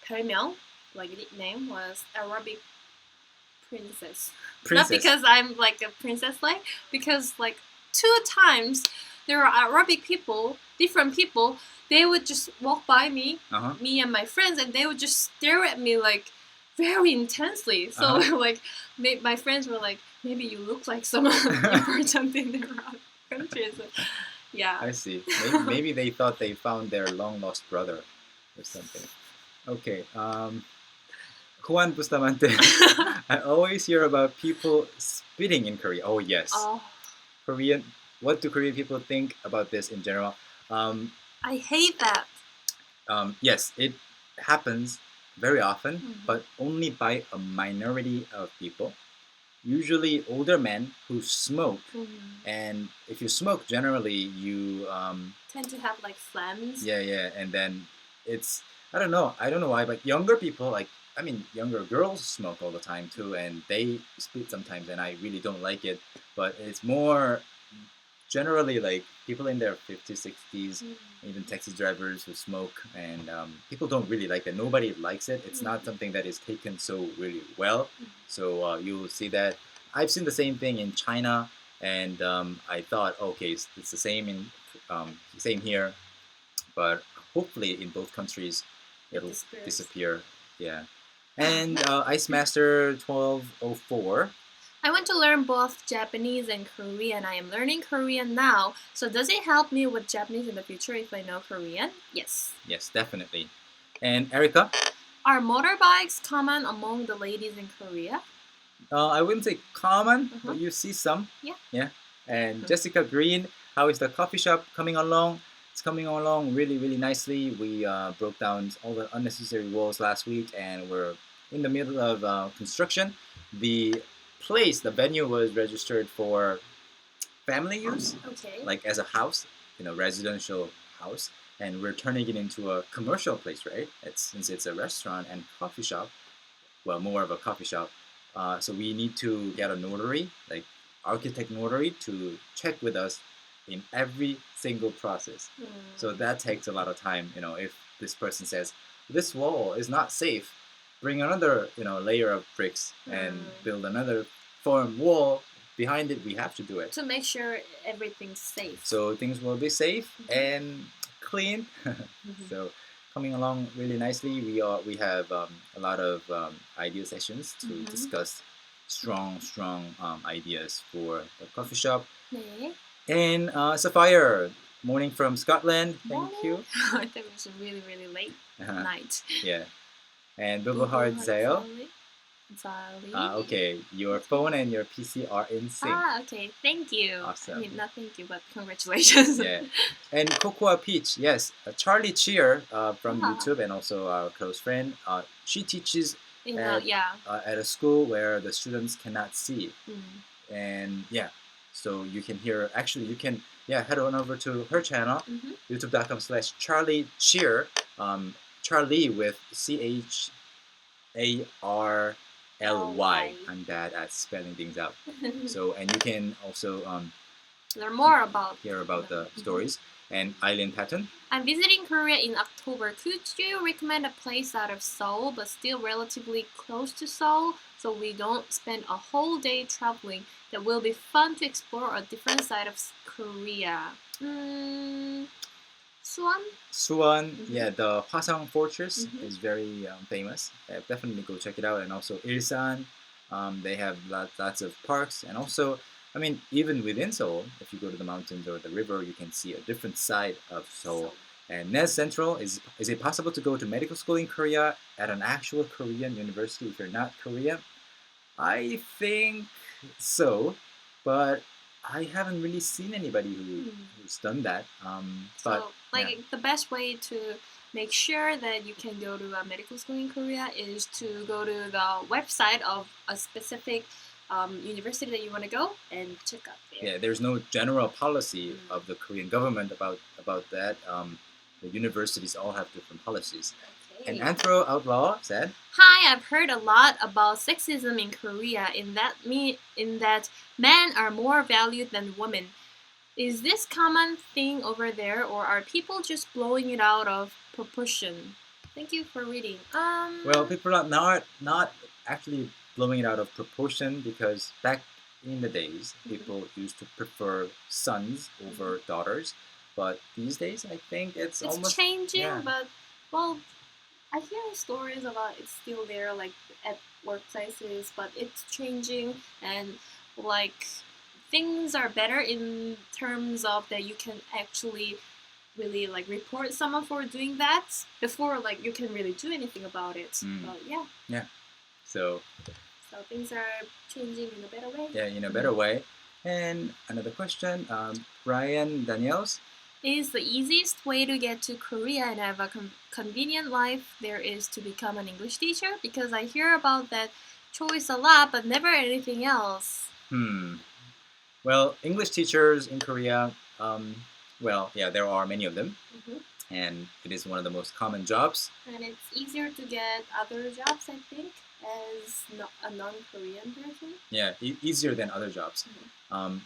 별명, like nickname, was Arabic princess. Not because I'm like a princess, because 2 times there were Arabic people, different people. They would just walk by me, me and my friends, and they would just stare at me very intensely. So my friends were like, maybe you look like someone important in the Arab countries. Yeah. I see. Maybe they thought they found their long lost brother or something. Okay. Juan Bustamante. I always hear about people spitting in Korea. Oh yes. Korean. What do Korean people think about this in general? I hate that. Yes, it happens very often, but only by a minority of people. Usually older men who smoke, and if you smoke, generally you tend to have phlegms. Yeah, and then it's I don't know why, but younger people younger girls smoke all the time too, and they spit sometimes, and I really don't like it. But it's more generally people in their 50s, 60s, even taxi drivers who smoke, and people don't really like it. Nobody likes it. It's not something that is taken so really well. So you'll see that. I've seen the same thing in China, and I thought, okay, it's the same same here, but hopefully in both countries it'll disappear. Yeah. And Ice Master 1204. I want to learn both Japanese and Korean. I am learning Korean now. So does it help me with Japanese in the future if I know Korean? Yes. Yes, definitely. And Erica? Are motorbikes common among the ladies in Korea? I wouldn't say common, but you see some. Yeah. And Jessica Green, how is the coffee shop coming along? It's coming along really, really nicely. We broke down all the unnecessary walls last week, and we're in the middle of construction. The venue was registered for family use, as a house, residential house, and we're turning it into a commercial place, right? Since it's a restaurant and coffee shop, well, more of a coffee shop. So we need to get a notary, architect notary, to check with us in every single process. So that takes a lot of time. If this person says this wall is not safe, bring another layer of bricks and build another firm wall behind it. We have to do it to make sure everything's safe. So things will be safe and clean. So coming along really nicely. We have a lot of idea sessions to discuss strong ideas for the coffee shop. And Sapphire, morning from Scotland. Thank you. I think it was a really, really late night. Yeah. And Bilbo Hard Zale. Zali. Okay, your phone and your PC are in sync. Okay, thank you. Awesome. I mean, not thank you, but congratulations. Yeah. And Cocoa Peach, yes, Charlie Cheer from YouTube and also our close friend. She teaches at a school where the students cannot see. And yeah, so you can hear, actually you can head on over to her channel, youtube.com/Charlie Cheer, Charlie with CHARLY. I'm bad at spelling things out. So, and you can also learn more about the stories. And Eileen Patton. I'm visiting Korea in October. Could you recommend a place out of Seoul but still relatively close to Seoul so we don't spend a whole day traveling that will be fun to explore a different side of Korea? Suwon? Suwon, yeah, the Hwasong Fortress is very famous. Definitely go check it out. And also Ilsan, they have lots of parks. And also, I mean, even within Seoul, if you go to the mountains or the river, you can see a different side of Seoul. And Nez Central, is it possible to go to medical school in Korea at an actual Korean university if you're not Korean? I think so, but I haven't really seen anybody who's done that. The best way to make sure that you can go to a medical school in Korea is to go to the website of a specific university that you want to go and check out there. Yeah, there's no general policy of the Korean government about that. The universities all have different policies. Okay. And Anthro Outlaw said, "Hi, I've heard a lot about sexism in Korea. In that men are more valued than women. Is this common thing over there, or are people just blowing it out of proportion?" Thank you for reading. Well, people are not actually blowing it out of proportion, because back in the days, people used to prefer sons over daughters. But these days, I think it's almost changing. But well, I hear stories about it's still there, like at workplaces, but it's changing, and like things are better in terms of that you can actually really like report someone for doing that before like you can really do anything about it. But yeah. So things are changing in a better way. Yeah, in a better way. And another question, Brian Daniels. Is the easiest way to get to Korea and have a convenient life there is to become an English teacher? Because I hear about that choice a lot, but never anything else. Well, English teachers in Korea, there are many of them. And it is one of the most common jobs. And it's easier to get other jobs, I think, as a non-Korean person. Yeah, easier than other jobs.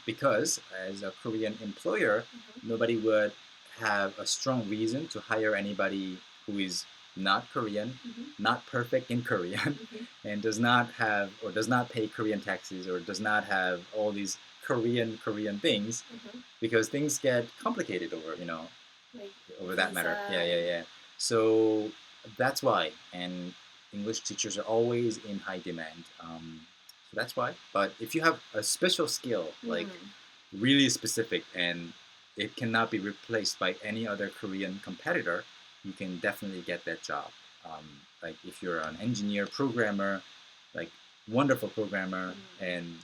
Because as a Korean employer, nobody would have a strong reason to hire anybody who is not Korean, not perfect in Korean, and does not pay Korean taxes, or does not have all these Korean things, because things get complicated over that matter. Yeah. So that's why, and English teachers are always in high demand. So that's why. But if you have a special skill, like really specific, and it cannot be replaced by any other Korean competitor, you can definitely get that job. Like if you're an engineer, programmer, like wonderful programmer, and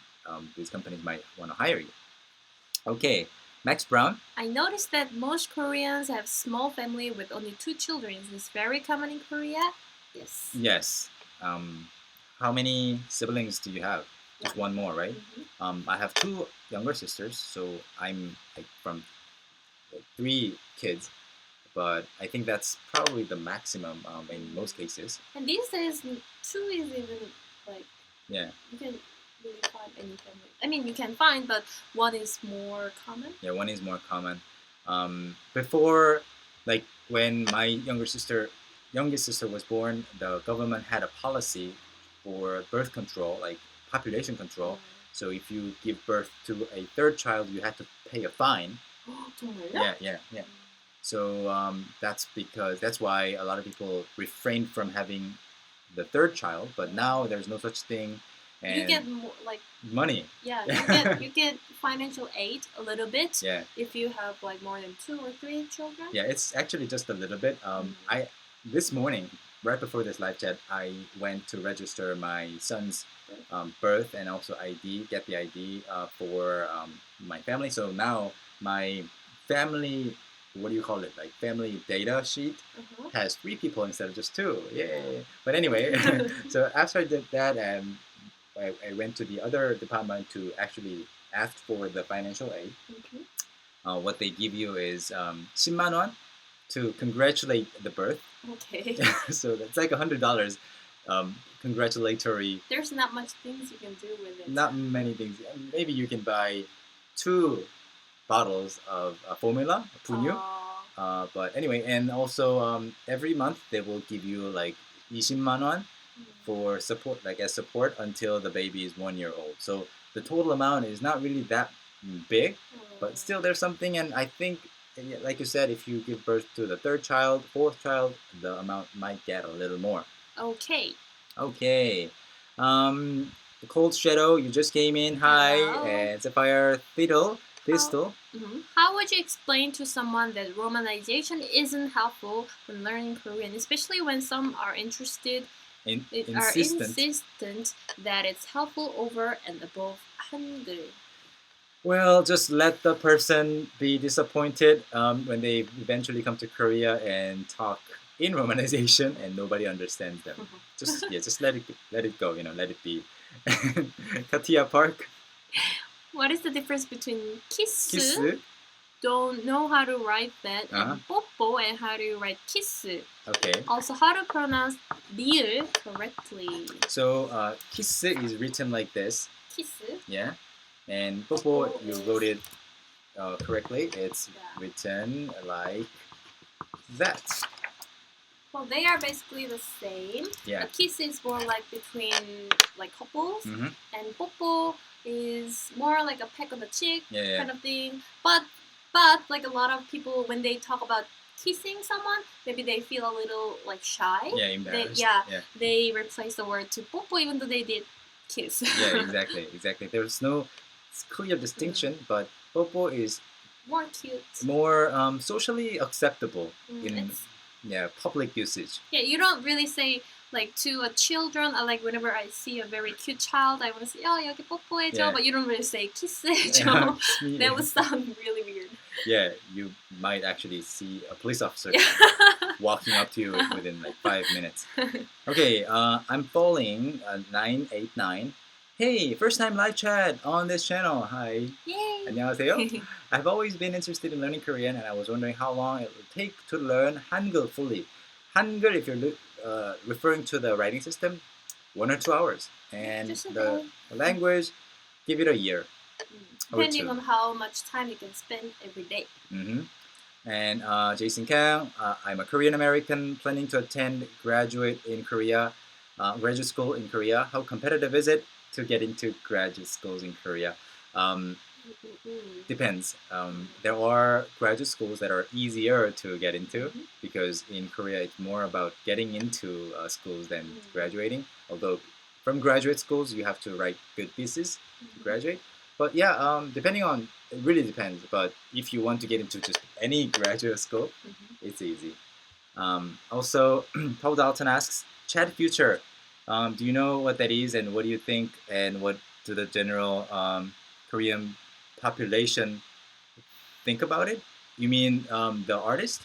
these companies might want to hire you. Okay, Max Brown. I noticed that most Koreans have small family with only 2 children. Is this very common in Korea? Yes. Yes. How many siblings do you have? Just one more, right? I have 2 younger sisters, so I'm like from 3 kids. But I think that's probably the maximum in most cases. And these days, 2 is even like you can really find any family. I mean, you can find, but 1 is more common. Yeah, 1 is more common. Before, like when my youngest sister was born, the government had a policy for birth control, like population control. So if you give birth to a 3rd child, you had to pay a fine. Yeah. So that's why a lot of people refrained from having the 3rd child. But now there's no such thing. And you get more, like money. Yeah, you get financial aid a little bit. Yeah. If you have like more than 2 or 3 children. Yeah, it's actually just a little bit. This morning right before this live chat, I went to register my son's birth and also ID, get the ID for my family. So now my family, what do you call it? Like family data sheet has 3 people instead of just 2. Yay! But anyway, so after I did that, I went to the other department to actually ask for the financial aid. What they give you is 10만 won to congratulate the birth. Okay. So that's like $100 congratulatory. There's not much things you can do with it. Not many things. Maybe you can buy 2 bottles of formula, punyu. But anyway, and also every month they will give you like 20만 won for support, like as support until the baby is 1 year old. So the total amount is not really that big, but still there's something. And I think, like you said, if you give birth to the 3rd child, 4th child, the amount might get a little more. Okay. The Cold Shadow, you just came in. Hi. Hello. And Sapphire Thistle. How would you explain to someone that romanization isn't helpful when learning Korean, especially when some are insistent that it's helpful over and above Hangul? Well, just let the person be disappointed when they eventually come to Korea and talk in romanization and nobody understands them. Just let it go. Let it be. Katia Park. What is the difference between kiss? Don't know how to write that, and 뽀뽀, and how to write kiss. Okay. Also, how to pronounce 리을 correctly. So, kiss is written like this. Kiss. Yeah. And 뽀뽀, you wrote it correctly. It's written like that. Well, they are basically the same. Yeah. A kiss is more like between like couples, and 뽀뽀 is more like a peck on the cheek kind of thing. But like a lot of people, when they talk about kissing someone, maybe they feel a little like shy. Yeah, embarrassed. They replace the word to 뽀뽀 even though they did kiss. Yeah, exactly. There's no clear distinction, but 뽀뽀 is more cute, more socially acceptable in public usage. Yeah, you don't really say like to a children. Like whenever I see a very cute child, I want to say, "Oh, 여기 뽀뽀해줘," but you don't really say "키스해줘." That would sound really weird. Yeah, you might actually see a police officer walking up to you within like 5 minutes. Okay, I'm following 989. Hey, first time live chat on this channel. Hi. Yay. 안녕하세요. I've always been interested in learning Korean, and I was wondering how long it would take to learn Hangul fully. Hangul, if you're referring to the writing system, 1 or 2 hours. And the language, give it a year. Depending on how much time you can spend every day. And Jason Kang, I'm a Korean American planning to attend graduate school in Korea. How competitive is it to get into graduate schools in Korea? Depends. There are graduate schools that are easier to get into because in Korea it's more about getting into schools than graduating. Although from graduate schools you have to write good thesis to graduate. But yeah, it really depends. But if you want to get into just any graduate school, it's easy. Also, Paul Dalton asks, Chat Future, do you know what that is and what do you think and what do the general Korean population think about it? You mean the artist?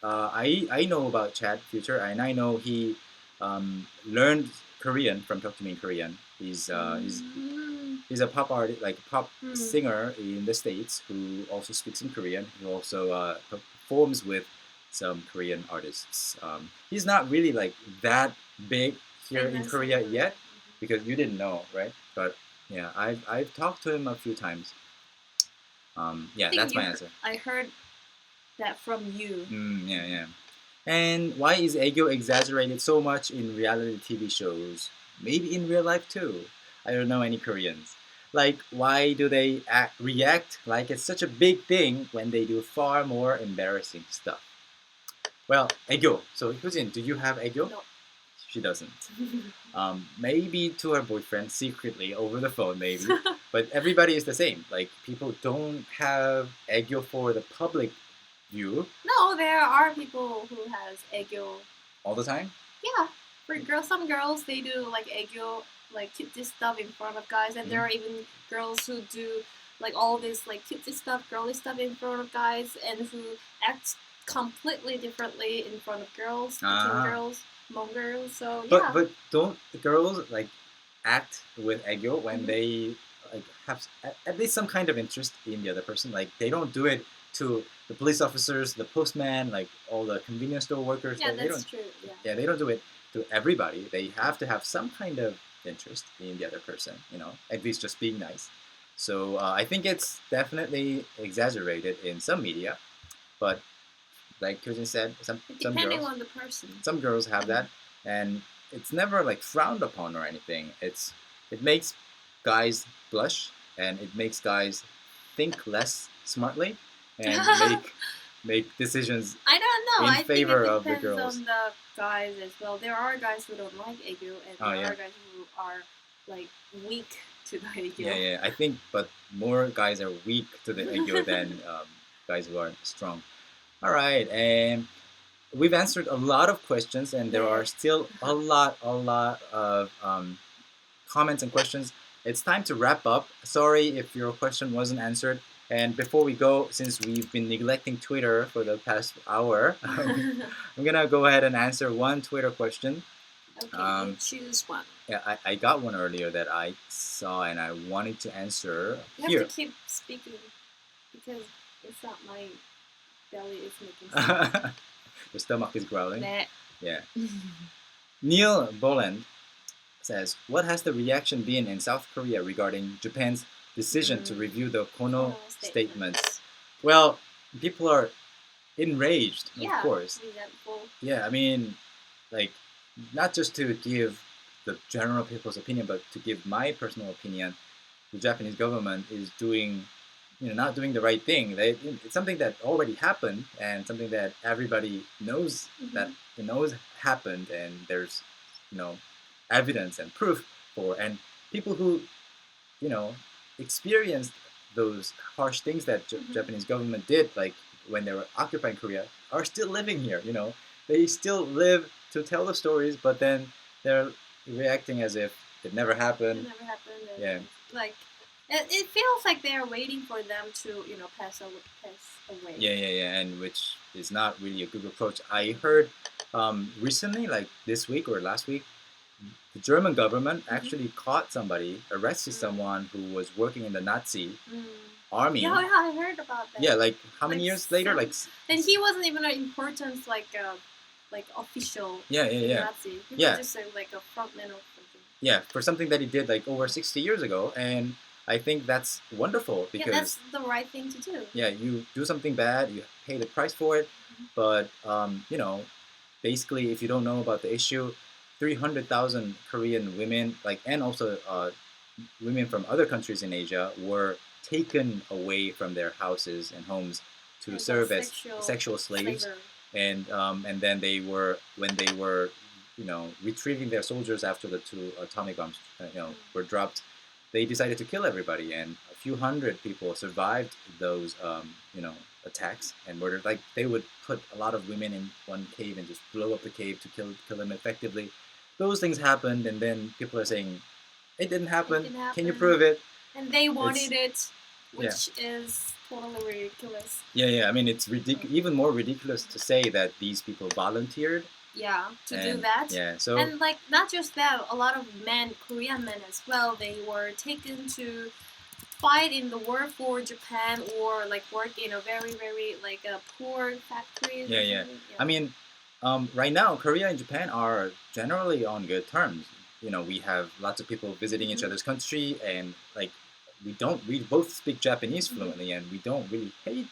I know about Chad Future, and I know he learned Korean from Talk to Me in Korean. He's a pop artist, like pop singer in the States who also speaks in Korean. He also performs with some Korean artists. He's not really like that big here in Korea yet because you didn't know, right? But yeah, I've talked to him a few times. That's my answer. I heard that from you. Yeah. And why is 애교 exaggerated so much in reality TV shows? Maybe in real life too. I don't know any Koreans. Like, why do they react like it's such a big thing when they do far more embarrassing stuff? Well, 애교. So, Hyojin, do you have 애교? No. She doesn't. Maybe to her boyfriend secretly over the phone, maybe. But everybody is the same. Like, people don't have 애교 for the public view. No, there are people who has 애교 all the time? Yeah, for girls, some girls they do like aegyo, like cutesy stuff in front of guys, and there are even girls who do like all this like cutesy stuff, girly stuff in front of guys, and who act completely differently in front of girls, between girls, among girls. So yeah. But don't the girls like act with aegyo when they like have at least some kind of interest in the other person? Like they don't do it to the police officers, the postman, like all the convenience store workers. Yeah, they that's don't, true. Yeah. Yeah, they don't do it to everybody. They have to have some kind of interest in the other person, at least just being nice. So I think it's definitely exaggerated in some media, but like Kyojin said, depending on the person, some girls have that, and it's never like frowned upon or anything. It makes guys blush, and it makes guys think less smartly, and make decisions. I don't know. In favor of the girls. I think it depends on the guys as well. There are guys who don't like aegyo, and there are guys who are like weak to the aegyo. Yeah. I think, but more guys are weak to the aegyo than guys who are strong. All right, and we've answered a lot of questions, and there are still a lot of comments and questions. It's time to wrap up. Sorry if your question wasn't answered. And before we go, since we've been neglecting Twitter for the past hour, I'm gonna go ahead and answer one Twitter question. Okay, you choose one. Yeah, I got one earlier that I saw and I wanted to answer. You have to keep speaking because it's not my belly is making sound. Your stomach is growling. Nah. Yeah. Neil Boland says, "What has the reaction been in South Korea regarding Japan's decision to review the Kono statements?" Well, people are enraged, of course. Resentful. Yeah, I mean, like, not just to give the general people's opinion, but to give my personal opinion. The Japanese government is doing, not doing the right thing. It's something that already happened, and something that everybody knows knows happened, and there's, evidence and proof for, and people who, experienced those harsh things that Japanese government did, like when they were occupying Korea, are still living here. They still live to tell the stories, but then they're reacting as if it never happened. It never happened. Yeah. Like, it feels like they're waiting for them to, pass away. Yeah, and which is not really a good approach. I heard recently, like this week or last week, the German government actually caught somebody, arrested someone who was working in the Nazi army. Yeah, I heard about that. Yeah, like how many years later? And he wasn't even an important like official. Nazi. He was just like a frontman or something. Yeah, for something that he did like over 60 years ago, and I think that's wonderful because that's the right thing to do. Yeah, you do something bad, you pay the price for it, but basically, if you don't know about the issue, 300,000 Korean women, and also women from other countries in Asia, were taken away from their houses and homes to serve as sexual slaves, and then when they were retrieving their soldiers after the two atomic bombs were dropped, they decided to kill everybody, and a few hundred people survived those attacks and murders. Like they would put a lot of women in one cave and just blow up the cave to kill them effectively. Those things happened, and then people are saying it didn't happen. Can you prove it? And they wanted it, which is totally ridiculous. Yeah. I mean, it's even more ridiculous to say that these people volunteered. Yeah, to do that. Yeah, so and not just that, a lot of men, Korean men as well, they were taken to fight in the war for Japan or work in a very very poor factory. Yeah. I mean, right now Korea and Japan are generally on good terms. We have lots of people visiting each other's country, and we both speak Japanese fluently, and we don't really hate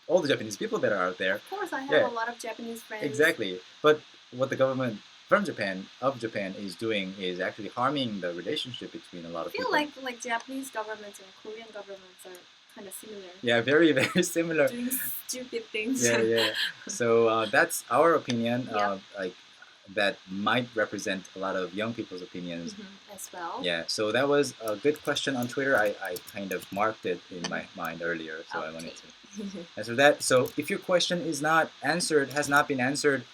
all the Japanese people that are out there. Of course, I have a lot of Japanese friends. Exactly, but what the government of Japan is doing is actually harming the relationship between a lot of people. I feel like Japanese governments and Korean governments are kind of similar. Yeah, very very similar. Doing stupid things. Yeah. So that's our opinion. That might represent a lot of young people's opinions as well. Yeah, so that was a good question on Twitter. I kind of marked it in my mind earlier, so I wanted to answer that. So if your question has not been answered,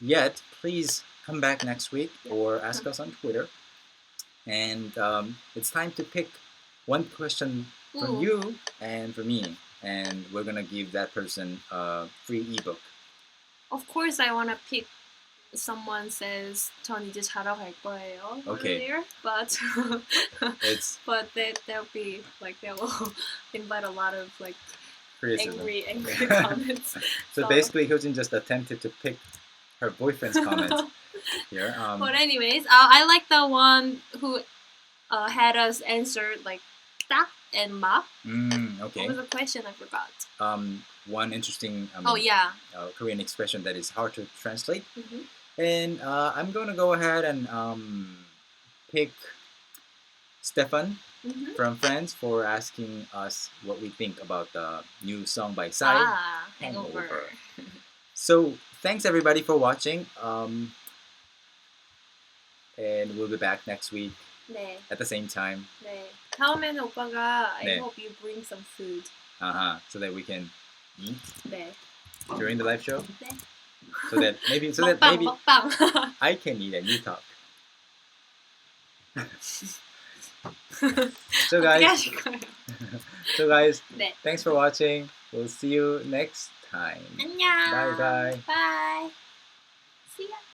yet, please come back next week or ask us on Twitter. And it's time to pick one question from you and for me, and we're gonna give that person a free ebook. Of course, I wanna pick. Someone says 전 이제 자러 갈 거예요. Okay. Earlier, but It's but they'll be like they will invite a lot of like criticism. angry comments. So basically, Hyojin just attempted to pick her boyfriend's comment here. But anyways, I like the one who had us answer like 딱 and 막. Okay. What was the question? I forgot. One interesting Korean expression that is hard to translate. And I'm going to go ahead and pick Stefan from Friends for asking us what we think about the new song by Psy, Hangover. So thanks everybody for watching. And we'll be back next week at the same time. 다음에는 오빠가 I hope you bring some food. So that we can eat 네. during the live show. 네. So that maybe 먹방. I can eat and you talk. So guys, 네. thanks for watching. We'll see you next time. 안녕. Bye bye. Bye. See ya.